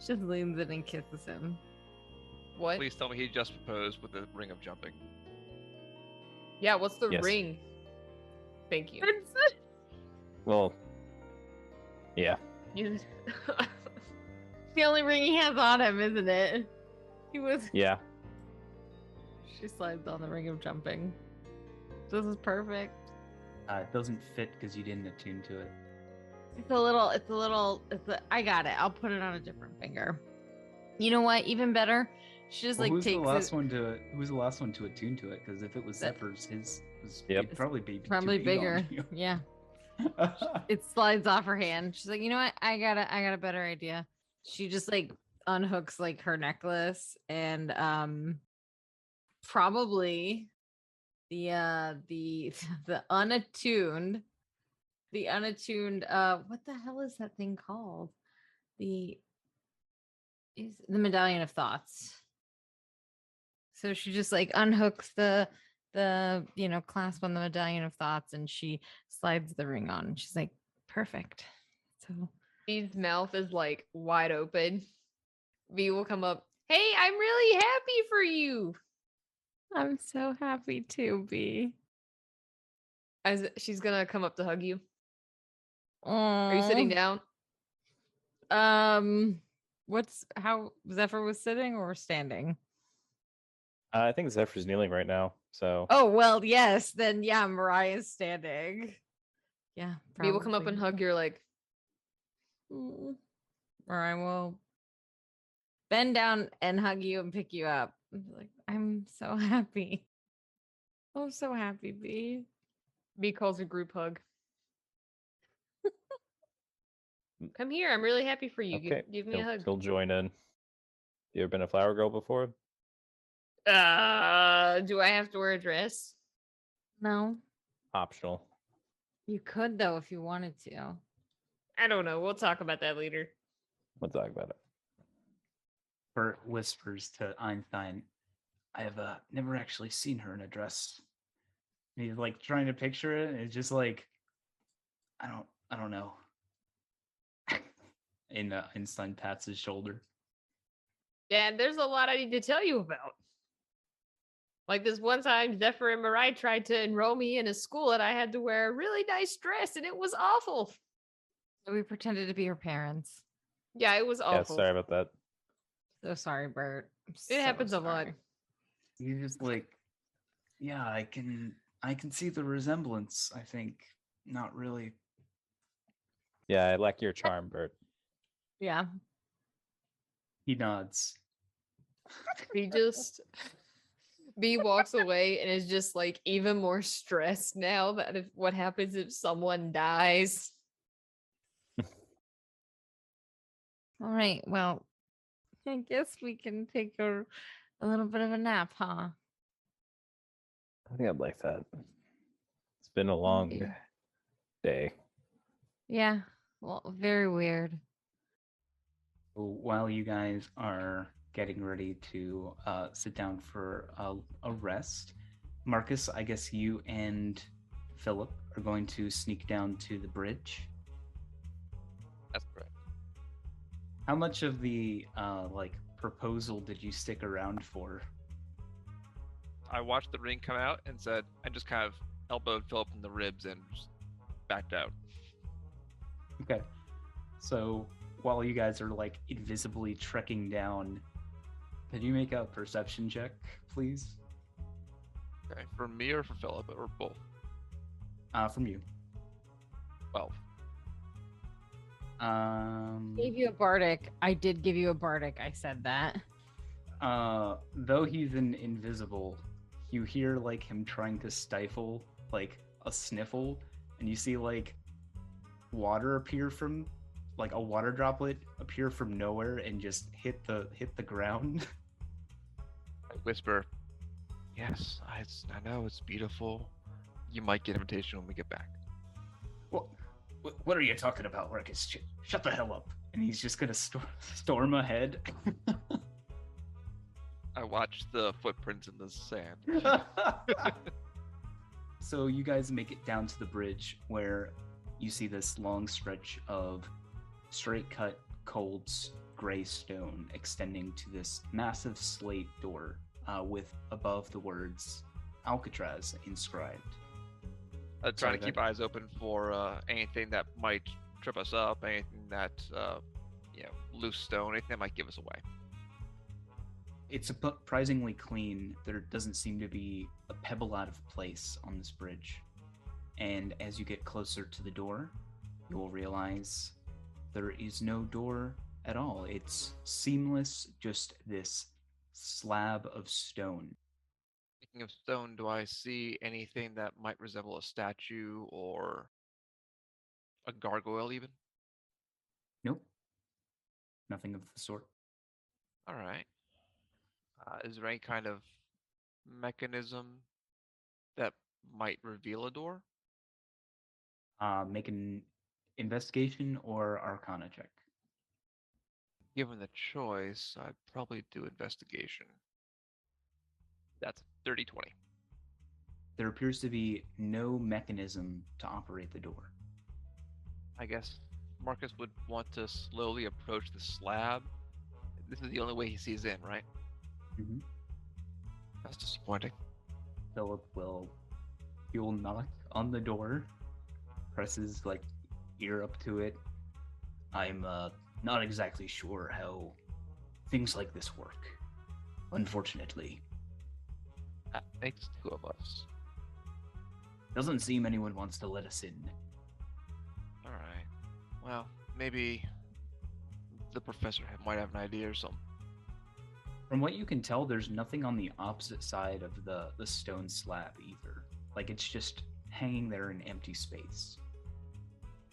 She just leans in and kisses him. What? Please tell me he just proposed with the ring of jumping. Yeah, what's the Yes. ring? Thank you. Well, yeah. You- The only ring he has on him, isn't it? He was. Yeah. She slides on the ring of jumping. This is perfect. It doesn't fit because you didn't attune to it. I got it. I'll put it on a different finger. You know what? Even better. She just Well, like who's the takes last it. one to? Who's the last one to attune to it? Because if it was That- Zephyr's, his was Yep. it'd probably be too Probably big on bigger. you. Yeah. It slides off her hand. She's like, you know what? I got a better idea. She just like unhooks like her necklace and probably the the unattuned what the hell is that thing called? Is the medallion of thoughts. So she just like unhooks the clasp on the medallion of thoughts and she slides the ring on. She's like, perfect. So B's mouth is like wide open. B will come up. Hey, I'm really happy for you. I'm so happy to be. As she's gonna come up to hug you. Are you sitting down? What's how Zephyr was sitting or standing? I think Zephyr's kneeling right now. So Oh well, yes. Then yeah, Mariah's standing. Yeah, B will come up probably. and hug your leg. Mm. Or I will bend down and hug you and pick you up. Like, I'm so happy. I'm so happy, B. B calls a group hug. Come here. I'm really happy for you. okay, Give me a hug. he'll join in. You ever been a flower girl before? Do I have to wear a dress? No. optional. You could though if you wanted to. I don't know. We'll talk about that later. We'll talk about it. Bert whispers to Einstein, I have never actually seen her in a dress. And he's like trying to picture it, and it's just like, I don't know. And Einstein pats his shoulder. Yeah, there's a lot I need to tell you about. Like this one time, Zephyr and Mariah tried to enroll me in a school, and I had to wear a really nice dress, and it was awful. So we pretended to be her parents. Yeah, it was Yeah, awful. sorry about that. So sorry, Bert. I'm It so happens a lot. sorry. He's just like, yeah, I can see the resemblance. I think not really. Yeah, I like your charm, Bert. Yeah. He nods. B walks away and is just like even more stressed now that if what happens if someone dies. All right. Well, I guess we can take a little bit of a nap, huh? I think I'd like that. It's been a long you. day. Yeah. Well, very weird. So while you guys are getting ready to sit down for a rest, Marcus, I guess you and Philip are going to sneak down to the bridge. That's correct. How much of the proposal did you stick around for? I watched the ring come out and said, I just kind of elbowed Philip in the ribs and just backed out. Okay. So while you guys are like invisibly trekking down, could you make a perception check, please? Okay, for me or for Philip or both? From you. 12. Gave you a bardic. I did give you a bardic. I said that. Though he's invisible, you hear like him trying to stifle like a sniffle, and you see like water appear from like a water droplet appear from nowhere and just hit the ground. I whisper, yes, I know it's beautiful. You might get an invitation when we get back. What are you talking about, Marcus? Shut the hell up. And he's just gonna storm ahead. I watch the footprints in the sand. So you guys make it down to the bridge where you see this long stretch of straight cut, cold, gray stone extending to this massive slate door with above the words Alcatraz inscribed. I try Sorry, to keep eyes open for anything that might trip us up, anything that, loose stone, anything that might give us away. It's surprisingly clean. There doesn't seem to be a pebble out of place on this bridge. And as you get closer to the door, you will realize there is no door at all. It's seamless, just this slab of stone. Speaking of stone, do I see anything that might resemble a statue or a gargoyle even? Nope. Nothing of the sort. All right. Is there any kind of mechanism that might reveal a door? Make an investigation or arcana check. Given the choice, I'd probably do investigation. That's 30-20. There appears to be no mechanism to operate the door. I guess Marcus would want to slowly approach the slab. This is the only way he sees in, right? Mm-hmm. That's disappointing. Philip will knock on the door, presses like ear up to it. I'm not exactly sure how things like this work, unfortunately. That makes two of us. Doesn't seem anyone wants to let us in. All right. Well, maybe the professor might have an idea or something. From what you can tell, there's nothing on the opposite side of the stone slab either. Like it's just hanging there in empty space.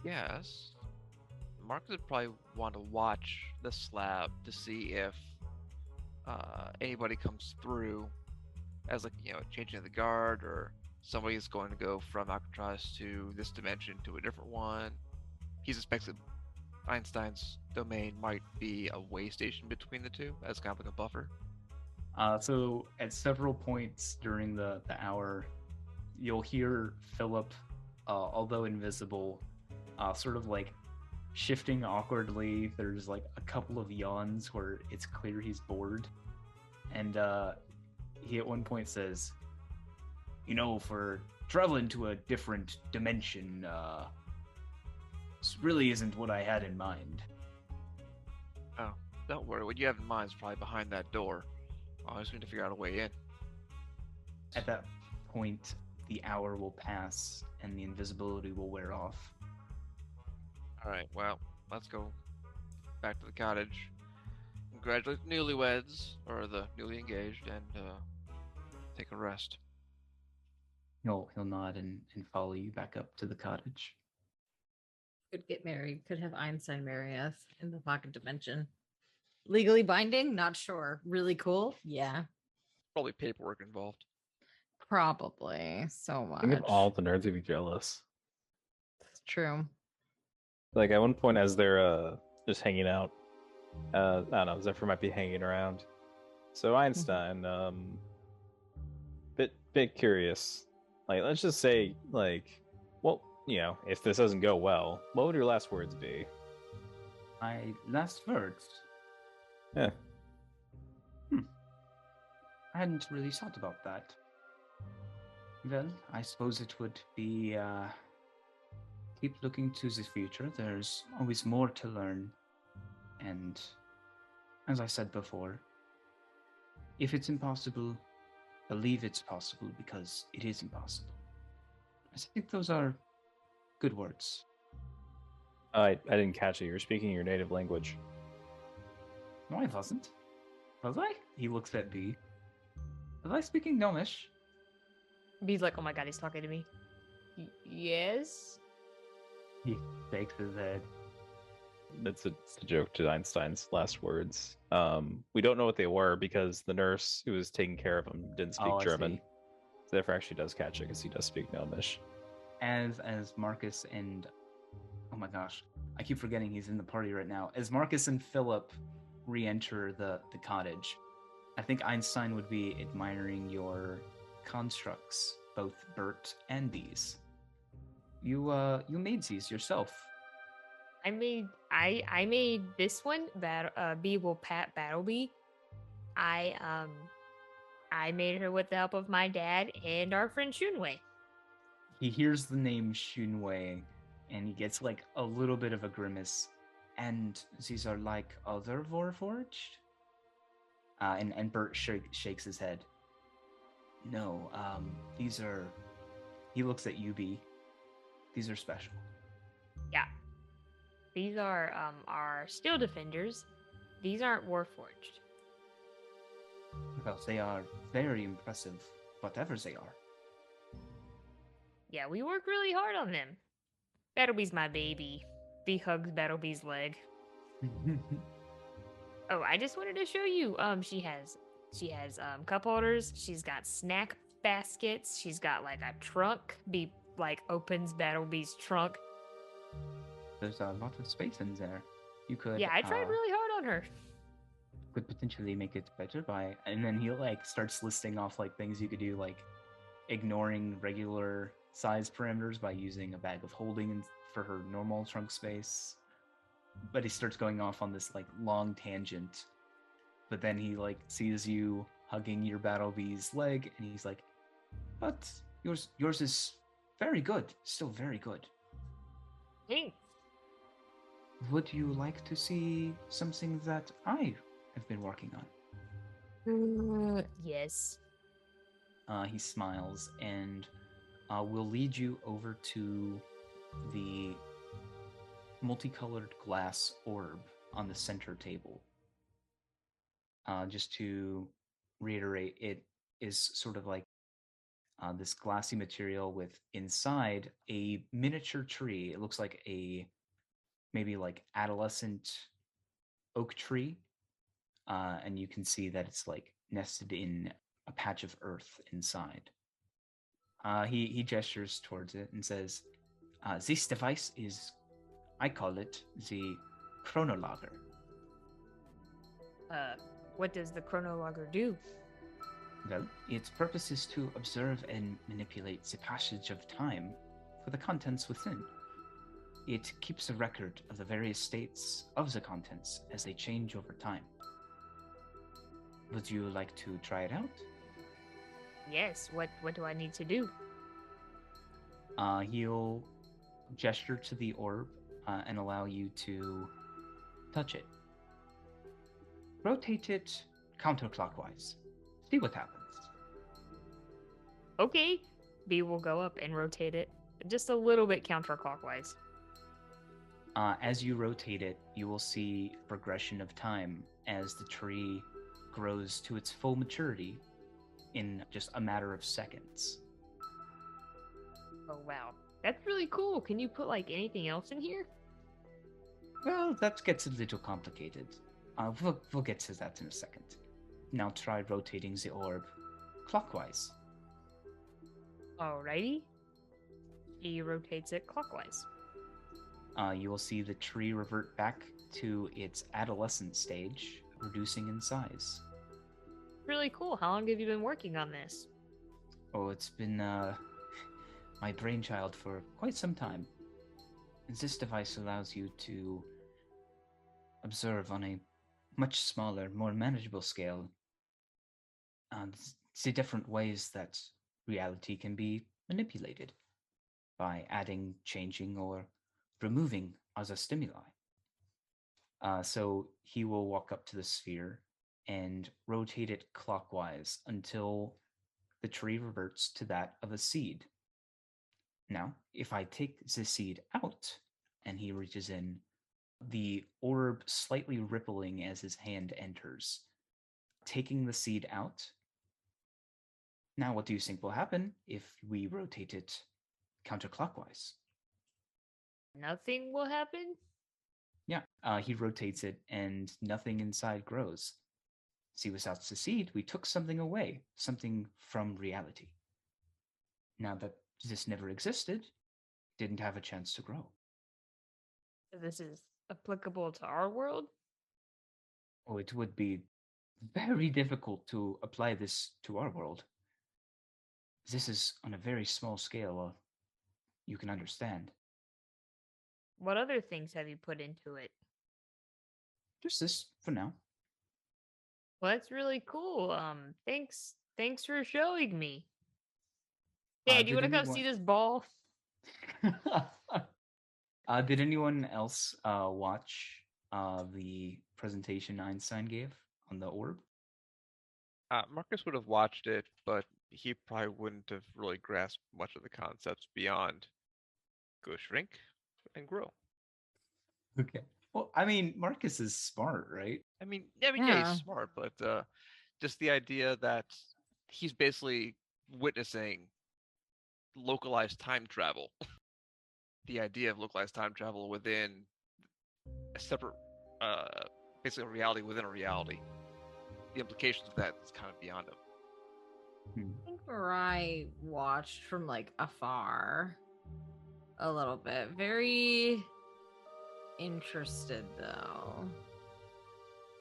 Yes. Marcus would probably want to watch the slab to see if anybody comes through as changing of the guard or somebody's going to go from Alcatraz to this dimension to a different one. He suspects that Einstein's domain might be a way station between the two, as kind of like a buffer. So at several points during the hour, you'll hear Philip, although invisible, sort of like shifting awkwardly. There's like a couple of yawns where it's clear he's bored. And he at one point says, for traveling to a different dimension, this really isn't what I had in mind. Oh, don't worry. What you have in mind is probably behind that door. I just need to figure out a way in. At that point, the hour will pass and the invisibility will wear off. Alright, well, let's go back to the cottage. Congratulate the newlyweds, or the newly engaged, and take a rest. He'll nod and follow you back up to the cottage. Could get married. Could have Einstein marry us in the pocket dimension. Legally binding? Not sure. Really cool? Yeah. Probably paperwork involved. Probably. So much. I think if all the nerds would be jealous. It's true. Like at one point, as they're just hanging out, I don't know, Zephyr might be hanging around. So Einstein, bit curious. Like, let's just say, like, well, if this doesn't go well, what would your last words be? My last words? Yeah. I hadn't really thought about that. Well, I suppose it would be, keep looking to the future. There's always more to learn. And, as I said before, if it's impossible, believe it's possible because it is impossible. I think those are good words. I didn't catch it. You're speaking your native language. No, I wasn't. Was I? He looks at B. Was I speaking Gnomish? B's like, oh my god, he's talking to me. Yes? He shakes his head. It's a joke to Einstein's last words. We don't know what they were because the nurse who was taking care of him didn't speak Oh, I German. see. Zephyr actually does catch it because he does speak Gnomish. As Marcus and oh my gosh, I keep forgetting he's in the party right now. As Marcus and Philip re-enter the cottage, I think Einstein would be admiring your constructs, both Bert and Bees. You made these yourself. I made this one. B will pat Battlebee. I made her with the help of my dad and our friend Shunwei. He hears the name Shunwei, and he gets like a little bit of a grimace. And these are like other Warforged? And Bert shakes his head. No, these are... He looks at UB. These are special. Yeah. These are our Steel Defenders. These aren't Warforged. Well, they are very impressive, whatever they are. Yeah, we work really hard on them. Battlebee's my baby. B hugs Battlebee's leg. Oh, I just wanted to show you. She has cup holders. She's got snack baskets. She's got like a trunk. B like opens Battlebee's trunk. There's a lot of space in there. You could... Yeah, I tried really hard on her. Could potentially make it better by... And then he like starts listing off like things you could do, like ignoring regular size parameters by using a bag of holding for her normal trunk space. But he starts going off on this like long tangent. But then he like sees you hugging your Battlebee's leg, and he's like, "But yours is very good, still very good. Thanks. Would you like to see something that I have been working on?" Yes. He smiles and will lead you over to the multicolored glass orb on the center table. Just to reiterate, it is sort of like this glassy material with inside a miniature tree. It looks like a maybe like adolescent oak tree. And you can see that it's like nested in a patch of earth inside. He gestures towards it and says, "This device is, I call it the chronologer. What does the chronologer do? Well, its purpose is to observe and manipulate the passage of time for the contents within. It keeps a record of the various states of the contents as they change over time. Would you like to try it out?" Yes. What do I need to do? He'll gesture to the orb and allow you to touch it. Rotate it counterclockwise. See what happens. Okay. B will go up and rotate it just a little bit counterclockwise. As you rotate it, you will see progression of time as the tree grows to its full maturity in just a matter of seconds. Oh wow, that's really cool. Can you put like anything else in here? Well, that gets a little complicated. We'll get to that in a second. Now try rotating the orb clockwise. Alrighty. He rotates it clockwise. You will see the tree revert back to its adolescent stage, reducing in size. Really cool. How long have you been working on this? Oh, it's been my brainchild for quite some time. This device allows you to observe on a much smaller, more manageable scale the different ways that reality can be manipulated by adding, changing, or removing other stimuli. So he will walk up to the sphere and rotate it clockwise until the tree reverts to that of a seed. Now, if I take the seed out and he reaches in, the orb slightly rippling as his hand enters, taking the seed out. Now, what do you think will happen if we rotate it counterclockwise? Nothing will happen? Yeah, he rotates it and nothing inside grows. See, without the seed, we took something away, something from reality. Now that this never existed, didn't have a chance to grow. This is applicable to our world? Oh, it would be very difficult to apply this to our world. This is on a very small scale, you can understand. What other things have you put into it? Just this for now. Well, that's really cool. Thanks for showing me. Hey, do you Did want to come see this ball? Did anyone else watch the presentation Einstein gave on the orb? Marcus would have watched it, but he probably wouldn't have really grasped much of the concepts beyond go shrink and grow. Okay. Well, I mean, Marcus is smart, right? Yeah, Yeah. he's smart, but just the idea that he's basically witnessing localized time travel. The idea of localized time travel within a separate, basically a reality within a reality. The implications of that is kind of beyond him. I think Mirai watched from like afar a little bit. Very interested though.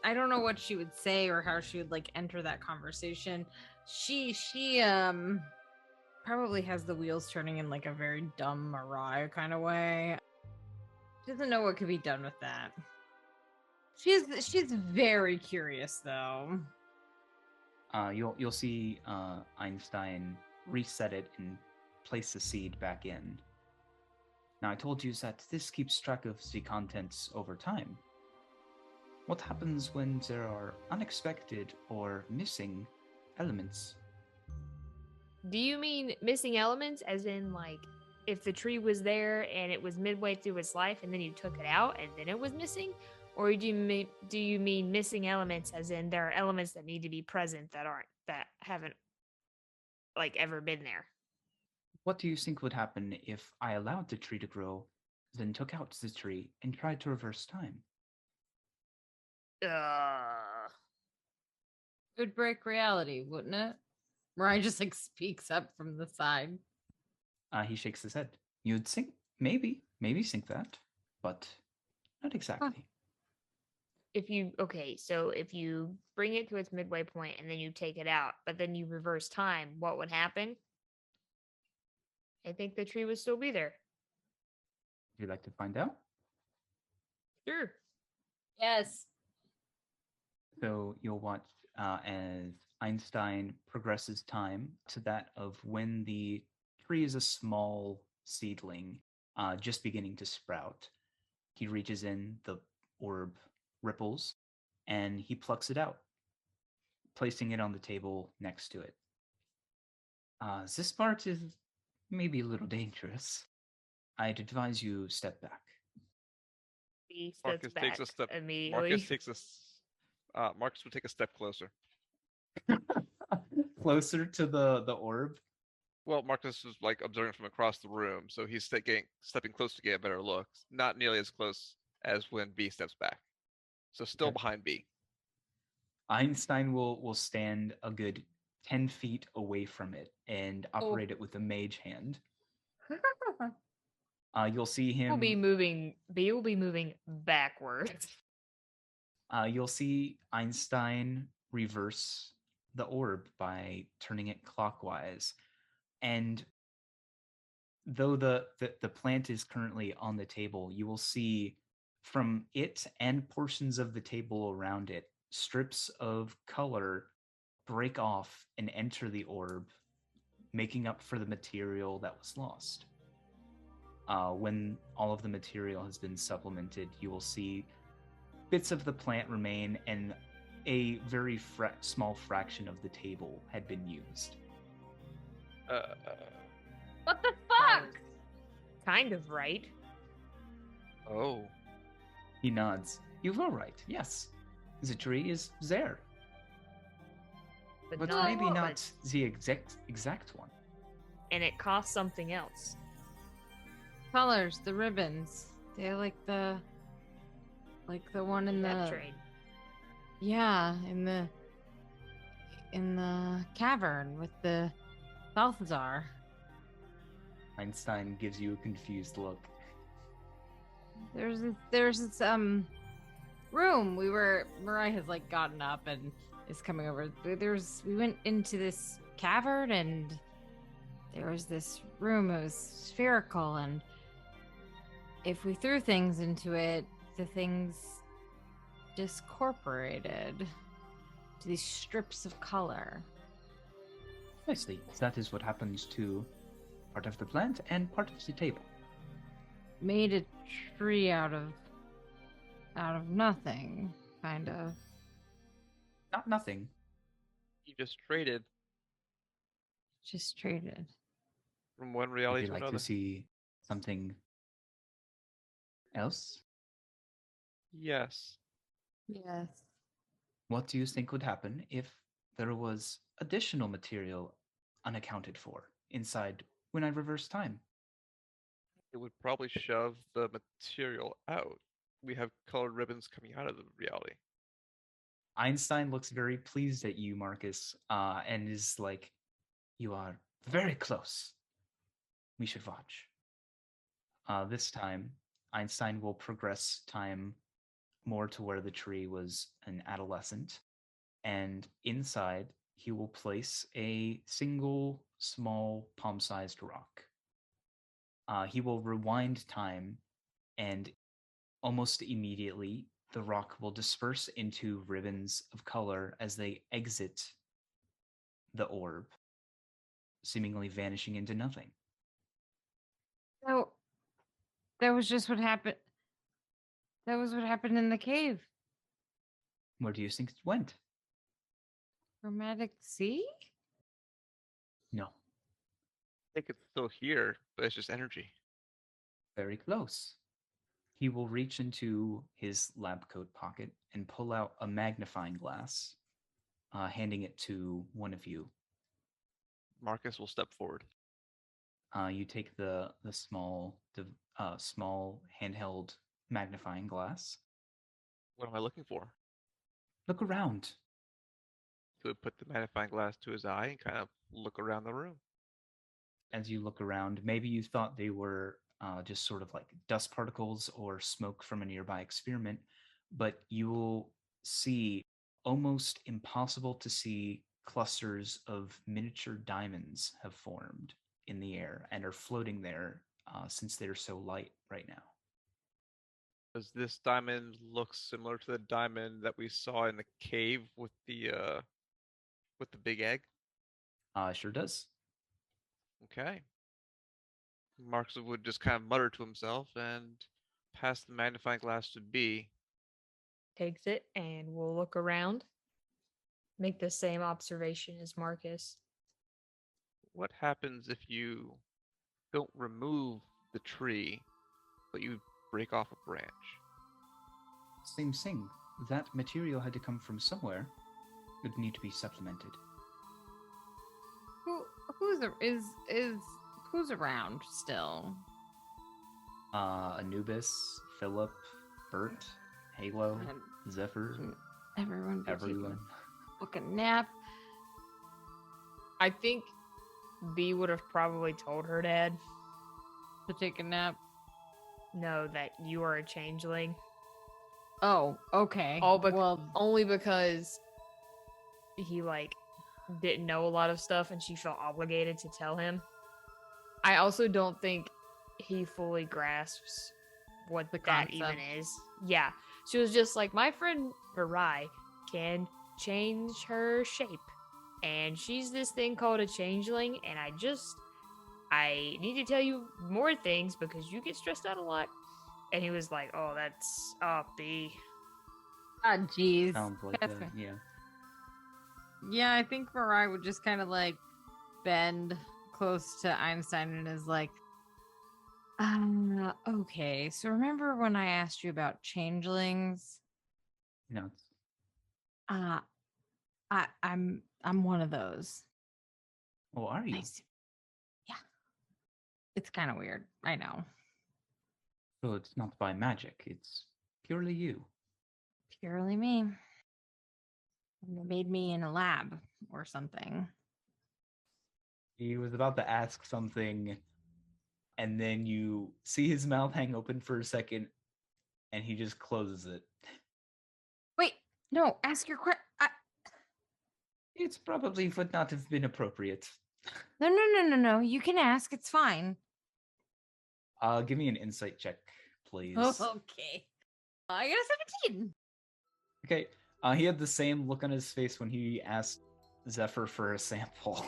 I don't know what she would say or how she would like enter that conversation. She probably has the wheels turning in like a very dumb Mirai kind of way. She doesn't know what could be done with that. She's very curious though. You'll see Einstein reset it and place the seed back in. Now, I told you that this keeps track of the contents over time. What happens when there are unexpected or missing elements? Do you mean missing elements as in like if the tree was there and it was midway through its life and then you took it out and then it was missing? Or do you mean missing elements as in there are elements that need to be present that haven't like ever been there? What do you think would happen if I allowed the tree to grow, then took out the tree and tried to reverse time? It would break reality, wouldn't it? Mirai just like speaks up from the side. He shakes his head. You'd think maybe think that, but not exactly. So if you bring it to its midway point and then you take it out, but then you reverse time, what would happen? I think the tree would still be there. Would you like to find out? Sure. Yes. So you'll watch as Einstein progresses time to that of when the tree is a small seedling, just beginning to sprout. He reaches in, the orb ripples, and he plucks it out, placing it on the table next to it. This part is maybe a little dangerous. I'd advise you step back. He steps Marcus back takes a step. immediately. Marcus would take a step closer. Closer to the orb. Well, Marcus is like observing from across the room, so he's stepping close to get a better look. Not nearly as close as when B steps back. So still Okay. behind B. Einstein will stand a good 10 feet away from it and operate it with a mage hand. You'll see him. B will be moving backwards. You'll see Einstein reverse the orb by turning it clockwise. And though the plant is currently on the table, you will see from it and portions of the table around it, strips of color break off and enter the orb, making up for the material that was lost. When all of the material has been supplemented, you will see bits of the plant remain, and a very small fraction of the table had been used. What the fuck? Kind of right. Oh. He nods. You were right, yes. The tree is there. But not maybe what not was- the exact one. And it costs something else. Colors, the ribbons. They're like the one in That the trade. yeah, in the cavern with the Balthazar. Einstein gives you a confused look. There's this room Mariah has like gotten up and is coming over. We went into this cavern and there was this room. It was spherical, and if we threw things into it, the things discorporated to these strips of color. I see. That is what happens to part of the plant and part of the table. Made a tree out of nothing, kind of. Not nothing. You just traded Just traded. from one Would reality you to like another. to see something else? Yes. Yes. What do you think would happen if there was additional material unaccounted for inside when I reverse time? It would probably shove the material out. We have colored ribbons coming out of the reality. Einstein looks very pleased at you, Marcus, and is like, "You are very close. We should watch." This time, Einstein will progress time more to where the tree was an adolescent, and inside he will place a single small palm-sized rock. He will rewind time, and almost immediately the rock will disperse into ribbons of color as they exit the orb, seemingly vanishing into nothing. So that was just what happened. That was what happened in the cave. Where do you think it went? Chromatic sea? No, I think it's still here, but it's just energy. very close. He will reach into his lab coat pocket and pull out a magnifying glass, handing it to one of you. Marcus will step forward. You take the small small handheld magnifying glass. What am I looking for? Look around. He would put the magnifying glass to his eye and kind of look around the room. as you look around. Maybe you thought they were just sort of like dust particles or smoke from a nearby experiment, but you will see almost impossible to see clusters of miniature diamonds have formed in the air and are floating there since they're so light right now. Does this diamond look similar to the diamond that we saw in the cave with the big egg? Sure does. Okay. Marks would just kind of mutter to himself and pass the magnifying glass to B. Takes it and we'll look around. Make the same observation as Marcus. What happens if you don't remove the tree, but you break off a branch? Same thing. That material had to come from somewhere. It would need to be supplemented. Who's around still? Anubis, Philip, Bert, Halo, Zephyr, Everyone. everyone. Fucking nap. I think B would have probably told her dad, To take a nap. no, that you are a changeling. Oh, okay. Well, only because he didn't know a lot of stuff and she felt obligated to tell him. I also don't think he fully grasps what The that concept. even is. Yeah. She was just like, my friend Mirai can change her shape. And she's this thing called a changeling, and I need to tell you more things because you get stressed out a lot. And he was like, oh, that's B. Ah, jeez. Sounds like That's that, yeah. Yeah, I think Mirai would just kind of like bend close to Einstein and is like, okay. So remember when I asked you about changelings? No, I'm one of those. oh, are you? Nice. Yeah. It's kind of weird. I know. So it's not by magic. It's purely you. Purely me. They made me in a lab or something. He was about to ask something, and then you see his mouth hang open for a second, and he just closes it. Wait, no, ask your question. It's probably would not have been appropriate. No. You can ask. It's fine. Give me an insight check, please. Okay. I got a 17. Okay. He had the same look on his face when he asked Zephyr for a sample.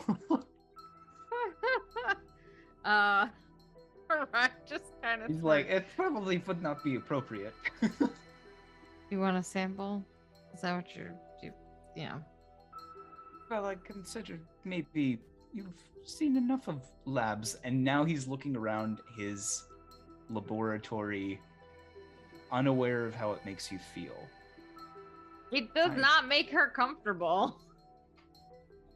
Right, just kind of. He's like, it probably would not be appropriate. You want a sample? Is that what yeah. Well, I considered maybe you've seen enough of labs, and now he's looking around his laboratory, unaware of how it makes you feel. It does not make her comfortable.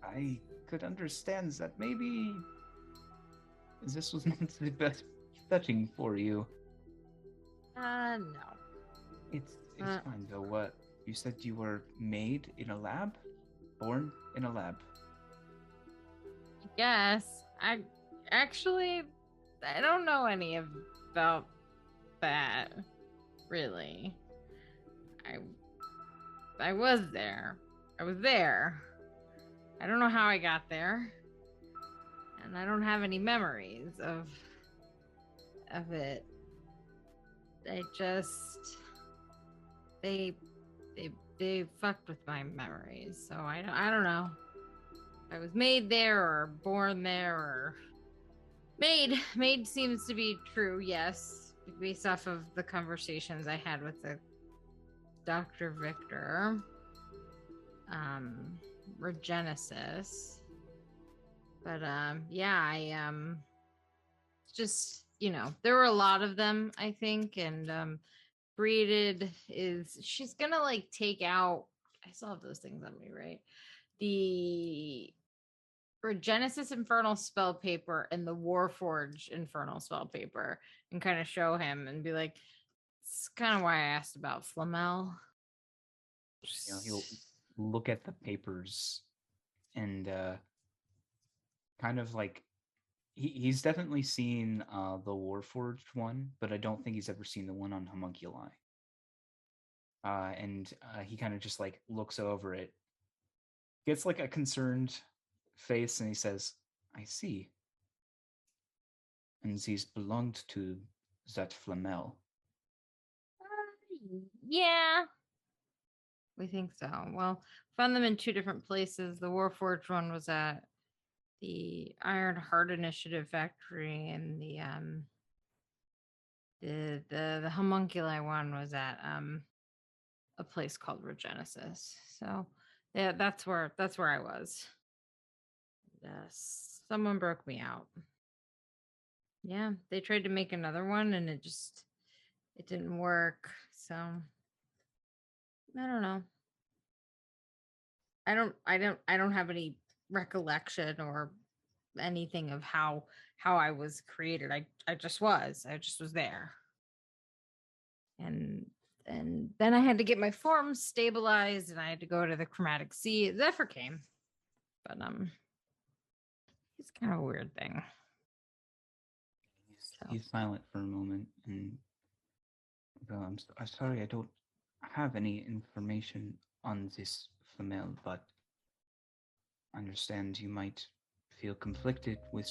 I could understand that maybe this was not the best setting for you. No. It's fine though. What? You said you were made in a lab? Born in a lab? Yes. I don't know any about that, really. I was there. I was there. I don't know how I got there. And I don't have any memories of it. I just they fucked with my memories. So I don't know. I was made there or born there or made seems to be true, yes, based off of the conversations I had with the Dr. Victor. Regenesis. But yeah, I just, there were a lot of them, I think, and created she's gonna like take out, I still have those things on me, right? The Regenesis Infernal spell paper and the Warforge Infernal spell paper, and kind of show him and be like, it's kind of why I asked about Flamel. He'll look at the papers and kind of like He's definitely seen the Warforged one, but I don't think he's ever seen the one on Homunculi. And he kind of just like looks over it, gets like a concerned face, and he says, "I see." And these belonged to that Flamel. Yeah, we think so. Well, found them in two different places. The Warforged one was at the Iron Heart Initiative factory, and the Homunculi one was at a place called Regenesis. So yeah, that's where I was. Yes, someone broke me out. Yeah, they tried to make another one, and it didn't work. So I don't know. I don't have any recollection or anything of how I was created. I just was there. And then I had to get my form stabilized, and I had to go to the chromatic sea. Zephyr came. But it's kind of a weird thing. He's silent for a moment, and I'm sorry, I don't have any information on this Flamel, but I understand you might feel conflicted with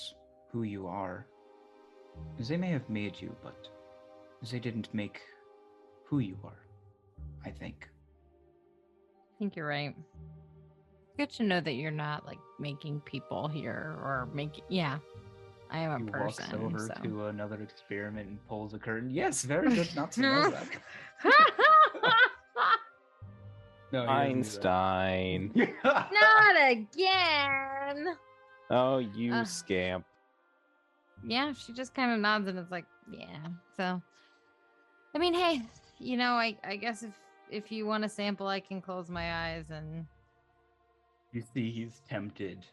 who you are. They may have made you, but they didn't make who you are, I think. I think you're right. Good to know that you're not like making people here or making. Yeah, I am a He person. walks over so. to another experiment and pulls a curtain. Yes, very good not to know that. No, he doesn't do that. Einstein. Not again. Oh, you scamp. Yeah, she just kind of nods and it's like, yeah. So, I mean, hey, I guess if you want a sample, I can close my eyes and. You see, he's tempted,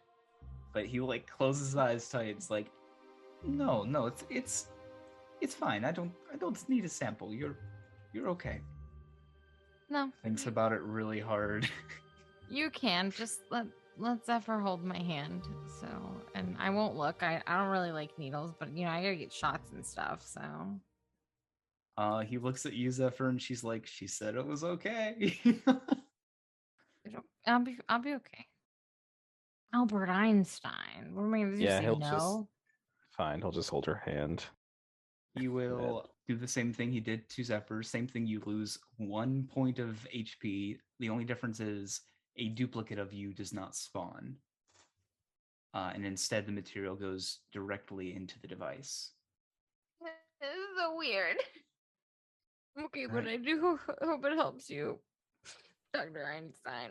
but he like closes his eyes tight. It's like, no, it's fine. I don't need a sample. You're okay. No. Thinks about it really hard. You can just let Zephyr hold my hand. So, and I won't look. I don't really like needles, but I gotta get shots and stuff. So. He looks at you, Zephyr, and she's like, she said it was okay. I'll be okay. Albert Einstein. What am I gonna do? Yeah, Say he'll no? just fine. He'll just hold her hand. He will do the same thing he did to Zephyr. Same thing. You lose 1 point of HP. The only difference is a duplicate of you does not spawn, and instead the material goes directly into the device. This is so weird. Okay, but Right. I do hope it helps you, Dr. Einstein.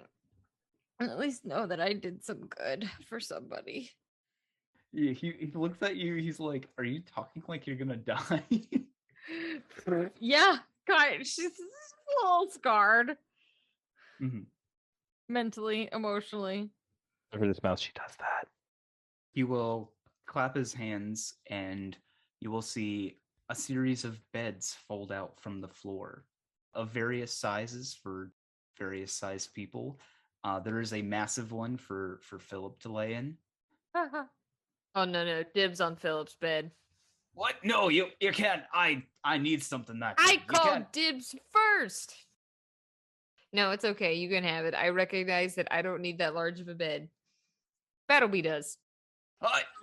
And at least know that I did some good for somebody. Yeah, he looks at you. He's like, "Are you talking like you're gonna die?" Yeah, God, she's a little scarred. Mm-hmm. Mentally, emotionally. Over this mouth, she does that. He will clap his hands, and you will see a series of beds fold out from the floor of various sizes for various sized people. There is a massive one for Philip to lay in. Oh no, dibs on Philip's bed. What? No, you can't. I need something that I big. You called can't. dibs first. No, it's okay. You can have it. I recognize that I don't need that large of a bed. Battleby does.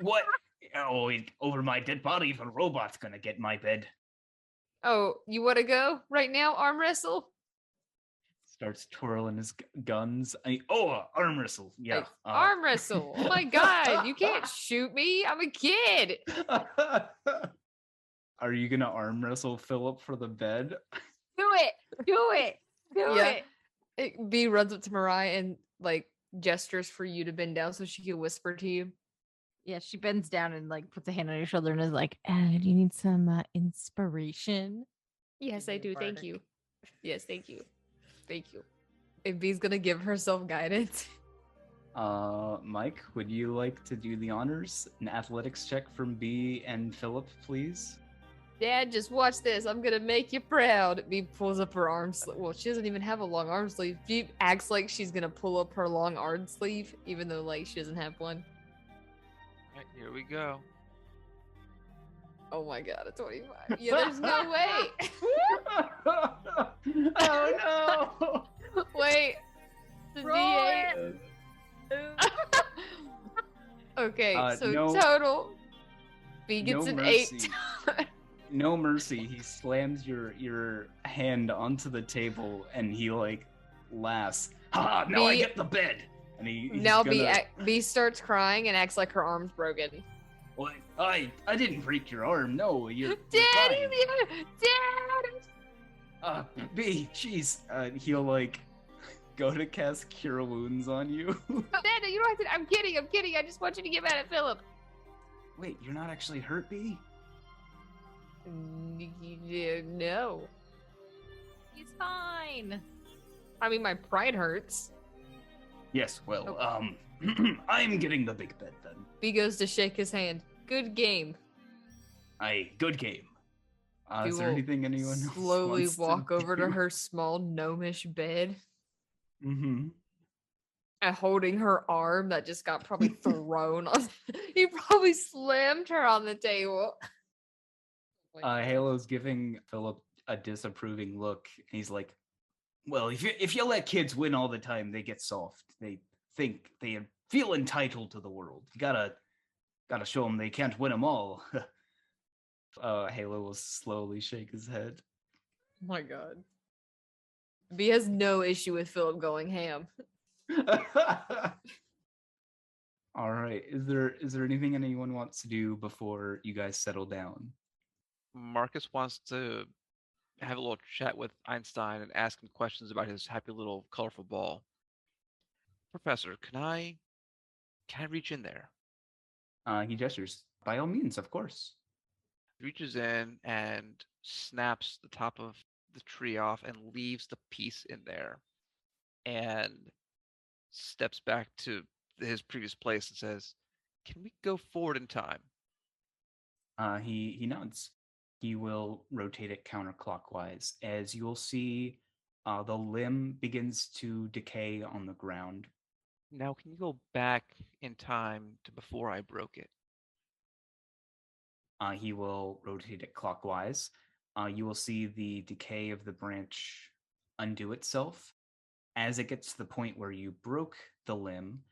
What? Oh, over my dead body, even a robot's gonna get my bed. Oh, you want to go right now? Arm wrestle? Starts twirling his guns. Arm wrestle. Yeah. Like, arm wrestle. Oh my god, you can't shoot me. I'm a kid. Are you gonna arm wrestle Philip for the bed? Do it. B runs up to Mariah and like gestures for you to bend down so she can whisper to you. Yeah, she bends down and like puts a hand on your shoulder and is like, do you need some inspiration? Yes, I Give me do. a Thank bardic. you. Yes, thank you. Thank you. And B's gonna give herself guidance. Mike, would you like to do the honors? An athletics check from B and Philip, please. Dad, just watch this. I'm gonna make you proud. B pulls up her arm sleeve. Well, she doesn't even have a long arm sleeve. B acts like she's gonna pull up her long arm sleeve, even though like she doesn't have one. Alright, here we go. Oh my god, a 25. Yeah, there's no way. Oh no! Wait. The Roll D8. Okay, so no- total. B gets no an mercy. 8. No mercy. He slams your hand onto the table and he like laughs. Ha! Now I B- get the bed. And he's Now gonna, B starts crying and acts like her arm's broken. Well, I didn't break your arm. No, you're Daddy, fine. Dad. B, jeez. He'll like go to cast Cure Wounds on you. Dad, you don't have to. I'm kidding. I just want you to get mad at Philip. Wait, you're not actually hurt, B? No. He's fine. I mean, my pride hurts. Yes. Well, Oh. I'm getting the big bed then. B goes to shake his hand. Good game. Good game. Is B there will anything anyone else slowly wants walk over to do? her small gnomish bed Mm-hmm. and holding her arm that just got probably thrown on. He probably slammed her on the table. Halo's giving Philip a disapproving look. And he's like, "Well, if you let kids win all the time, they get soft. They think they feel entitled to the world. You gotta show them they can't win them all." Halo will slowly shake his head. Oh my god. B has no issue with Philip going ham. All right. Is there anything anyone wants to do before you guys settle down? Marcus wants to have a little chat with Einstein and ask him questions about his happy little colorful ball. Professor, can I reach in there? He gestures. By all means, of course. Reaches in and snaps the top of the tree off and leaves the piece in there and steps back to his previous place and says, "Can we go forward in time?" He nods. He will rotate it counterclockwise as you'll see the limb begins to decay on the ground. Now, can you go back in time to before I broke it? He will rotate it clockwise. You will see the decay of the branch undo itself. As it gets to the point where you broke the limb,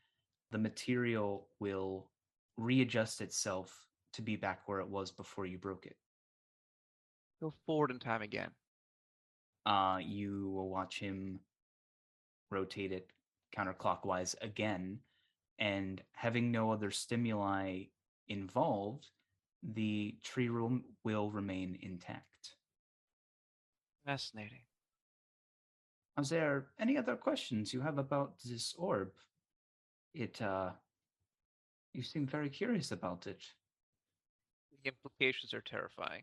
the material will readjust itself to be back where it was before you broke it. Go forward in time again. You will watch him rotate it counterclockwise again, and having no other stimuli involved, the tree room will remain intact. Fascinating. Is there any other questions you have about this orb? You seem very curious about it. The implications are terrifying.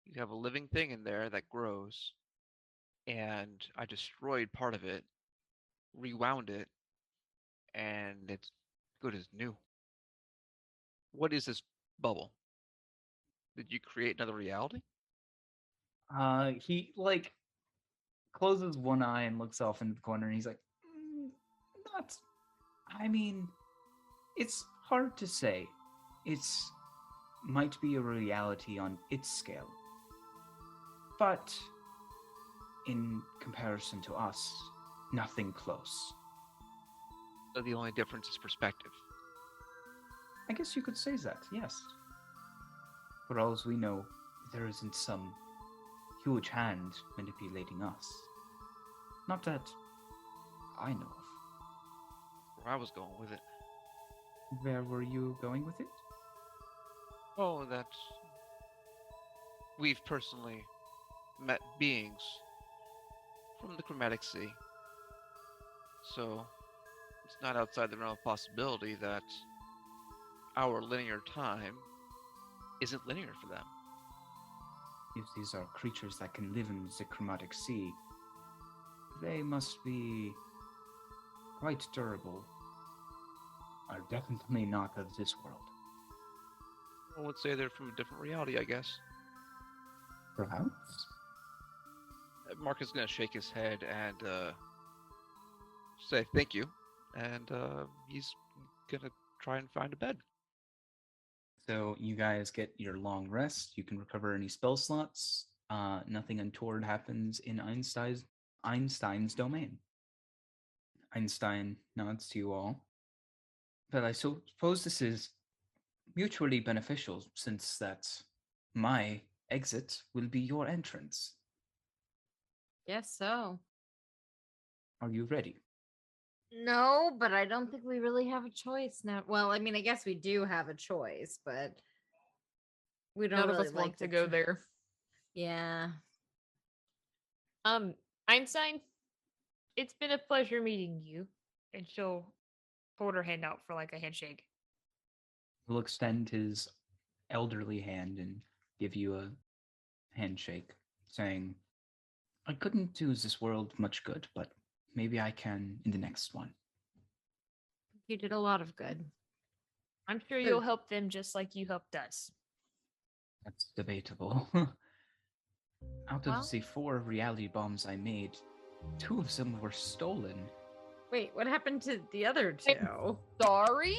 You have a living thing in there that grows, and I destroyed part of it, rewound it, and it's good as new. What is this bubble? Did you create another reality? He like closes one eye and looks off into the corner, and he's like, "Not. I mean, it's hard to say. It's might be a reality on its scale, but in comparison to us, nothing close. So the only difference is perspective. I guess you could say that, yes. For all as we know, there isn't some huge hand manipulating us. Not that I know of. Where I was going with it. Where were you going with it? Oh, that we've personally met beings from the Chromatic Sea. So it's not outside the realm of possibility that our linear time isn't linear for them. If these are creatures that can live in the Chromatic Sea, they must be quite durable. Are definitely not of this world. I would say they're from a different reality, I guess. Perhaps? Mark is going to shake his head and say thank you, and he's going to try and find a bed. So you guys get your long rest. You can recover any spell slots. Nothing untoward happens in Einstein's domain. Einstein nods to you all. But I suppose this is mutually beneficial, since that my exit will be your entrance. Guess so. Are you ready? No, but I don't think we really have a choice now. Well, I mean, I guess we do have a choice, but we don't None really of us like want to go there. Yeah. Einstein, it's been a pleasure meeting you. And she'll hold her hand out for like a handshake. He'll extend his elderly hand and give you a handshake, saying, I couldn't do this world much good, but maybe I can in the next one. You did a lot of good. I'm sure you'll help them just like you helped us. That's debatable. Out of the 4 reality bombs I made, 2 of them were stolen. Wait, what happened to the other 2? Sorry?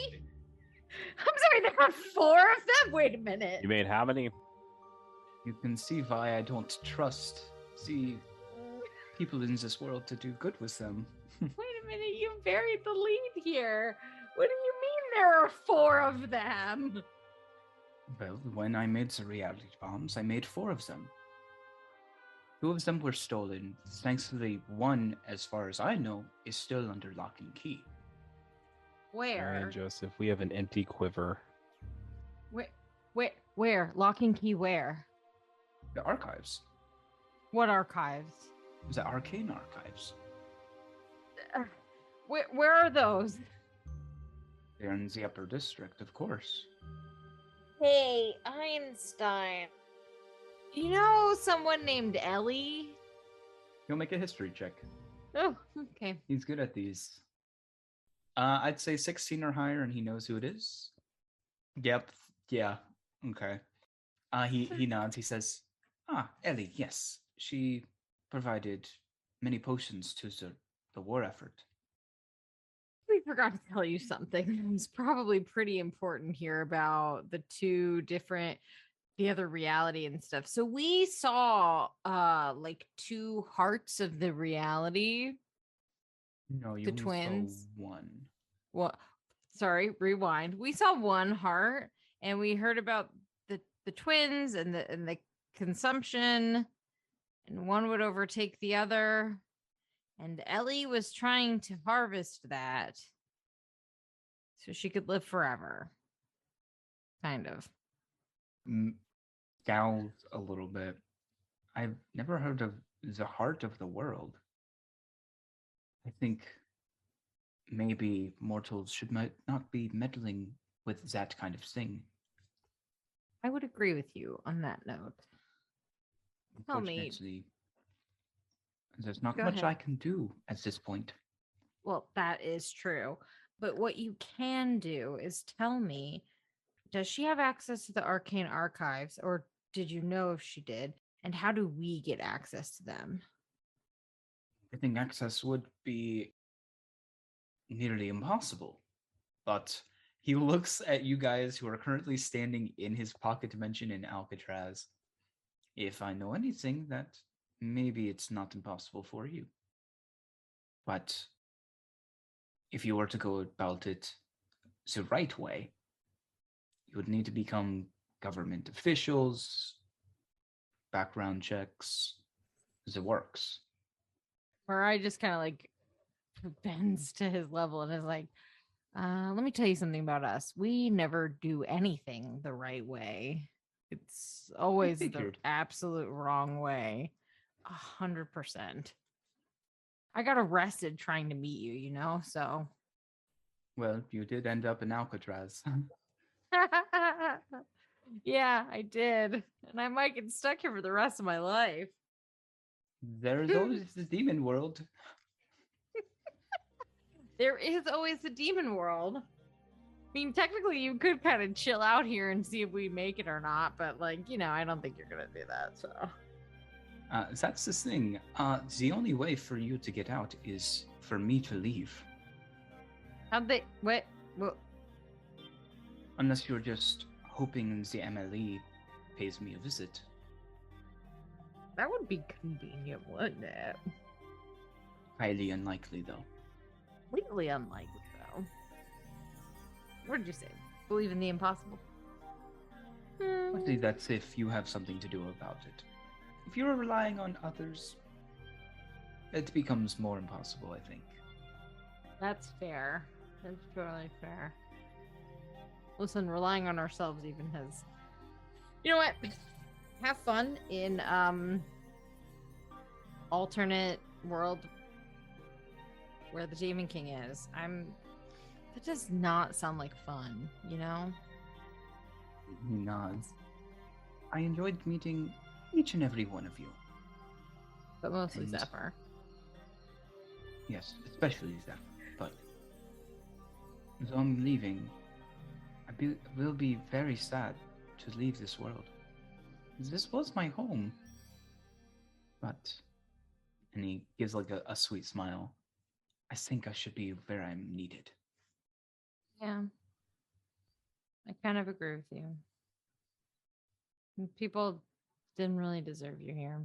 I'm sorry, there are 4 of them? Wait a minute. You made how many? You can see why I don't trust the people in this world to do good with them. Wait a minute, you buried the lead here. What do you mean there are 4 of them? Well, when I made the reality bombs, I made 4 of them. 2 of them were stolen. Thankfully, 1, as far as I know, is still under lock and key. Where? Alright, Joseph, we have an empty quiver. Where? Lock and key where? The archives. What archives? The arcane archives. Where are those? They're in the upper district, of course. Hey, Einstein. You know someone named Ellie? He'll make a history check. Oh, okay. He's good at these. I'd say 16 or higher, and he knows who it is. Yep. Yeah. Okay. He nods. He says, Ellie, yes. She provided many potions to the war effort. We forgot to tell you something. It's probably pretty important here about the other reality and stuff. So we saw like 2 hearts of the reality. No, you The only twins. saw 1. Well, sorry, rewind. We saw 1 heart and we heard about the twins and the consumption, and one would overtake the other. And Ellie was trying to harvest that so she could live forever. Kind of. Scowls a little bit. I've never heard of the heart of the world. I think maybe mortals should not be meddling with that kind of thing. I would agree with you on that note. Tell me. Unfortunately, there's not Go much ahead. I can do at this point. Well, that is true. But what you can do is tell me, does she have access to the arcane archives, or did you know if she did? And how do we get access to them? Getting access would be nearly impossible. But he looks at you guys who are currently standing in his pocket dimension in Alcatraz. If I know anything, that maybe it's not impossible for you. But if you were to go about it the right way, you would need to become government officials, background checks, the works. Or I just kind of like bends to his level and is like, let me tell you something about us. We never do anything the right way. It's always the figured. absolute wrong way. 100%. I got arrested trying to meet you, so. Well, you did end up in Alcatraz. Yeah, I did. And I might get stuck here for the rest of my life. There's always the demon world. There is always the demon world. I mean, technically, you could kind of chill out here and see if we make it or not, but I don't think you're gonna do that. So That's the thing. The only way for you to get out is for me to leave. how'd they? What? Unless you're just hoping the MLE pays me a visit. That would be convenient, wouldn't it? Highly unlikely, though. Completely unlikely, though. What did you say? Believe in the impossible? Mostly that's if you have something to do about it. If you're relying on others, it becomes more impossible, I think. That's fair. That's totally fair. Listen, relying on ourselves even has. You know what? Have fun in alternate world where the Demon King is. That does not sound like fun, you know? He nods. I enjoyed meeting each and every one of you. But mostly And- Zephyr. Yes, especially Zephyr. But as I'm leaving, will be very sad to leave this world. This was my home. But, and he gives like a sweet smile. I think I should be where I'm needed. Yeah. I kind of agree with you. People didn't really deserve you here.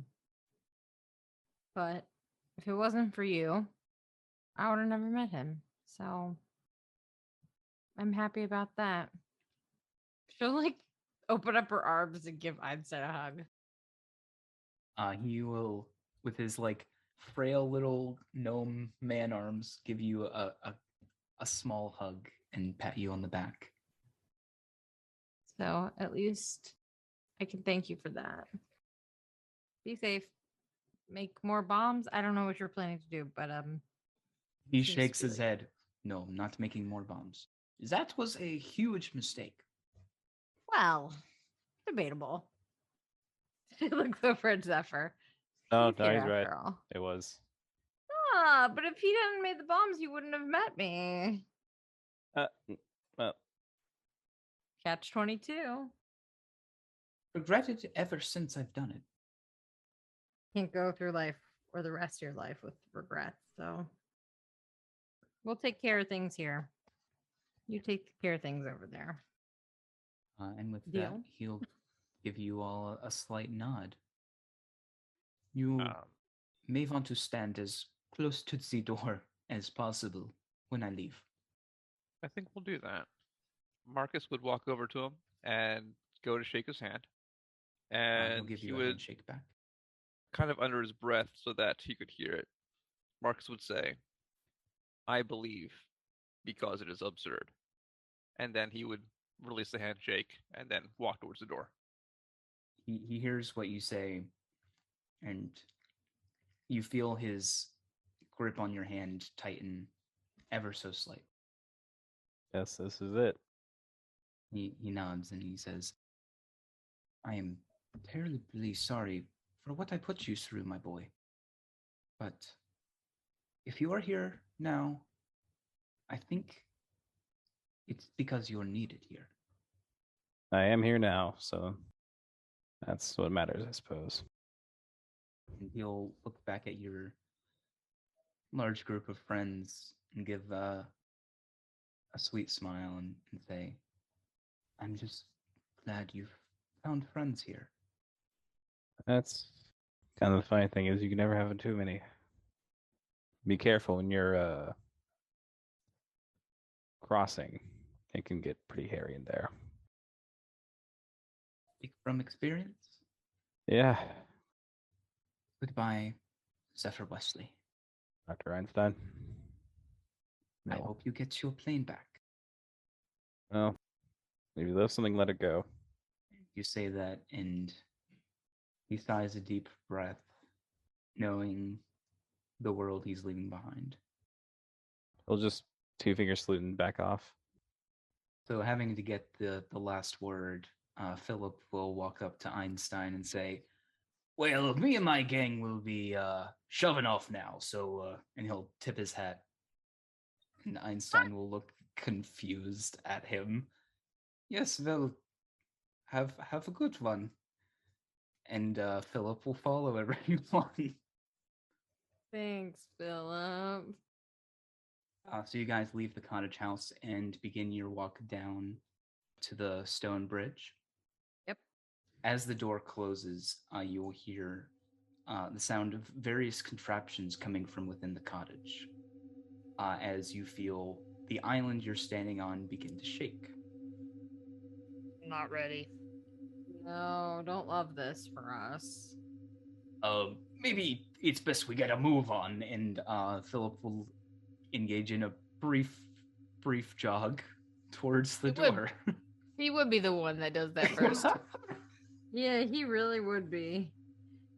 But if it wasn't for you, I would have never met him. So I'm happy about that. She'll like open up her arms and give Einstein a hug. He will, with his like frail little gnome man arms, give you a small hug and pat you on the back. So at least I can thank you for that. Be safe. Make more bombs. I don't know what you're planning to do, but He seems to shakes be his like- head. No, not making more bombs. That was a huge mistake. Well, debatable. She looks over at Zephyr. No, He's no, here he's right. after all. It was. Ah, but if he hadn't made the bombs, you wouldn't have met me. Well, Catch 22. Regretted it ever since I've done it. Can't go through life or the rest of your life with regrets. So we'll take care of things here. You take care of things over there. And with that, Deal. he'll give you all a slight nod. You may want to stand as close to the door as possible when I leave. I think we'll do that. Marcus would walk over to him and go to shake his hand. He'll And give he you a would, handshake back. kind of under his breath so that he could hear it, Marcus would say, I believe because it is absurd. And then he would release the handshake and then walk towards the door. He hears what you say, and you feel his grip on your hand tighten ever so slight. yes, this is it. He nods and he says, I am terribly sorry for what I put you through, my boy. But if you are here now, I think it's because you're needed here. I am here now, so that's what matters, I suppose. And he'll look back at your large group of friends and give a sweet smile and say, I'm just glad you've found friends here. That's kind of the funny thing is you can never have too many. Be careful when you're crossing. It can get pretty hairy in there. Speak from experience. Yeah, Goodbye, Zephyr Wesley. Dr. Einstein. I No. hope you get your plane back. Well, if you love something, let it go. You say that, and he sighs a deep breath, knowing the world he's leaving behind. He'll just two-finger salute and back off. So, having to get the last word, Philip will walk up to Einstein and say, well, me and my gang will be shoving off now, so, and he'll tip his hat. And Einstein will look confused at him. Yes, well, have a good one. And Philip will follow everyone. Thanks, Philip. So you guys leave the cottage house and begin your walk down to the stone bridge. Yep. As the door closes, you will hear the sound of various contraptions coming from within the cottage. As you feel the island you're standing on begin to shake. Not ready. No, don't love this for us. Maybe it's best we get a move on, and Philip will engage in a brief jog towards the It would- door. He would be the one that does that first. Yeah, he really would be.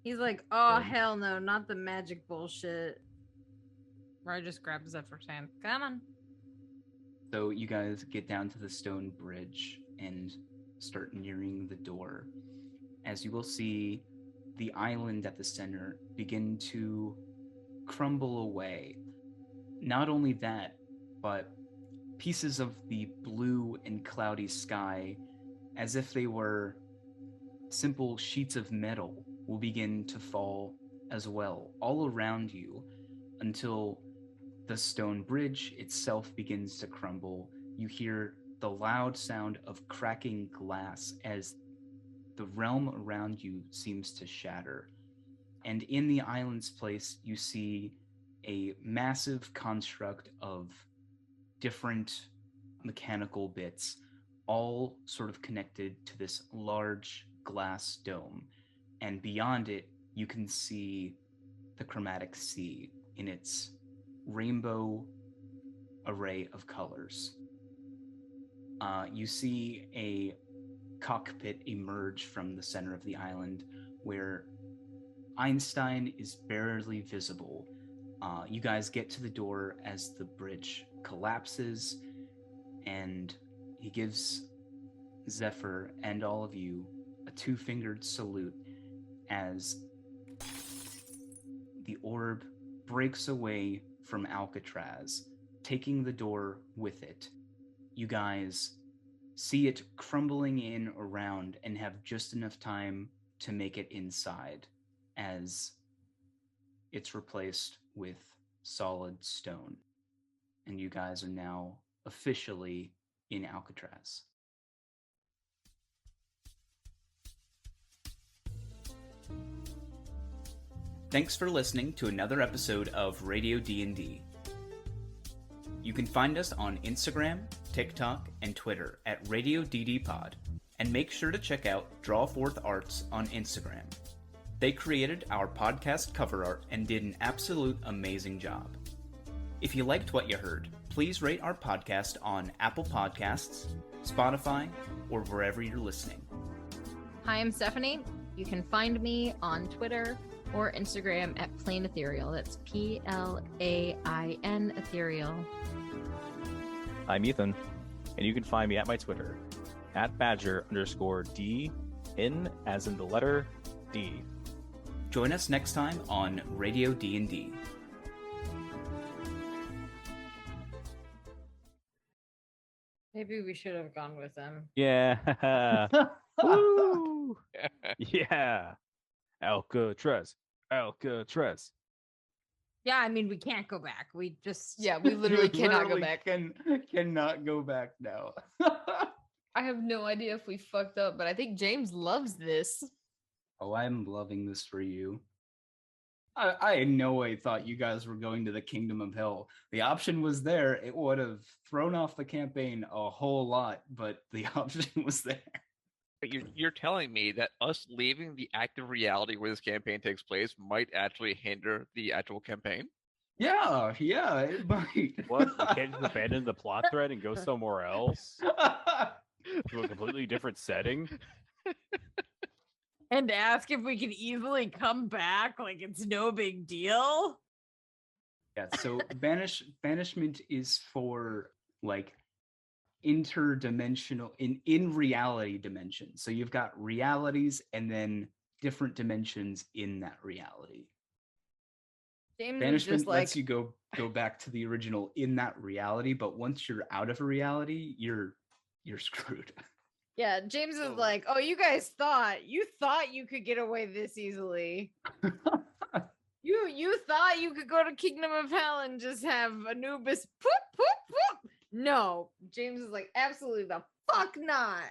He's like, oh, Good. hell no, not the magic bullshit. Roy just grabs Zephyr's hand. Come on. So you guys get down to the stone bridge and start nearing the door. As you will see the island at the center begin to crumble away. Not only that, but pieces of the blue and cloudy sky, as if they were simple sheets of metal, will begin to fall as well, all around you, until the stone bridge itself begins to crumble. You hear the loud sound of cracking glass as the realm around you seems to shatter. And in the island's place, you see a massive construct of different mechanical bits, all sort of connected to this large glass dome. And beyond it, you can see the chromatic sea in its rainbow array of colors. You see a cockpit emerge from the center of the island where Einstein is barely visible. You guys get to the door as the bridge collapses, and he gives Zephyr and all of you a two-fingered salute as the orb breaks away from Alcatraz, taking the door with it. You guys see it crumbling in around and have just enough time to make it inside as it's replaced with solid stone. And you guys are now officially in Alcatraz. Thanks for listening to another episode of Radio D&D. You can find us on Instagram, TikTok, and Twitter at Radio DD Pod, and make sure to check out Drawforth Arts on Instagram. They created our podcast cover art and did an absolute amazing job. If you liked what you heard, please rate our podcast on Apple Podcasts, Spotify, or wherever you're listening. Hi, I'm Stephanie. You can find me on Twitter or Instagram at Plain Ethereal. That's PLAIN Ethereal. I'm Ethan, and you can find me at my Twitter, at Badger_D, in as in the letter D. Join us next time on Radio D&D. Maybe we should have gone with him. Yeah. Woo! Yeah. Alcatraz. Alcatraz. Yeah, I mean, we can't go back. We just... Yeah, we literally cannot go back. Cannot go back now. I have no idea if we fucked up, but I think James loves this. Oh, I'm loving this for you. I in no way thought you guys were going to the Kingdom of Hell. The option was there. It would have thrown off the campaign a whole lot, but the option was there. But you're telling me that us leaving the active reality where this campaign takes place might actually hinder the actual campaign? Yeah, it might. What? We can't just abandon the plot thread and go somewhere else? To a completely different setting? And ask if we can easily come back, like it's no big deal. Yeah, so banishment is for like interdimensional in reality dimensions. So you've got realities and then different dimensions in that reality. James Banishment just lets you go back to the original in that reality, but once you're out of a reality, you're screwed. Yeah, James is like, oh, you guys thought you could get away this easily. You thought you could go to Kingdom of Hell and just have Anubis poop. No, James is like, absolutely the fuck not.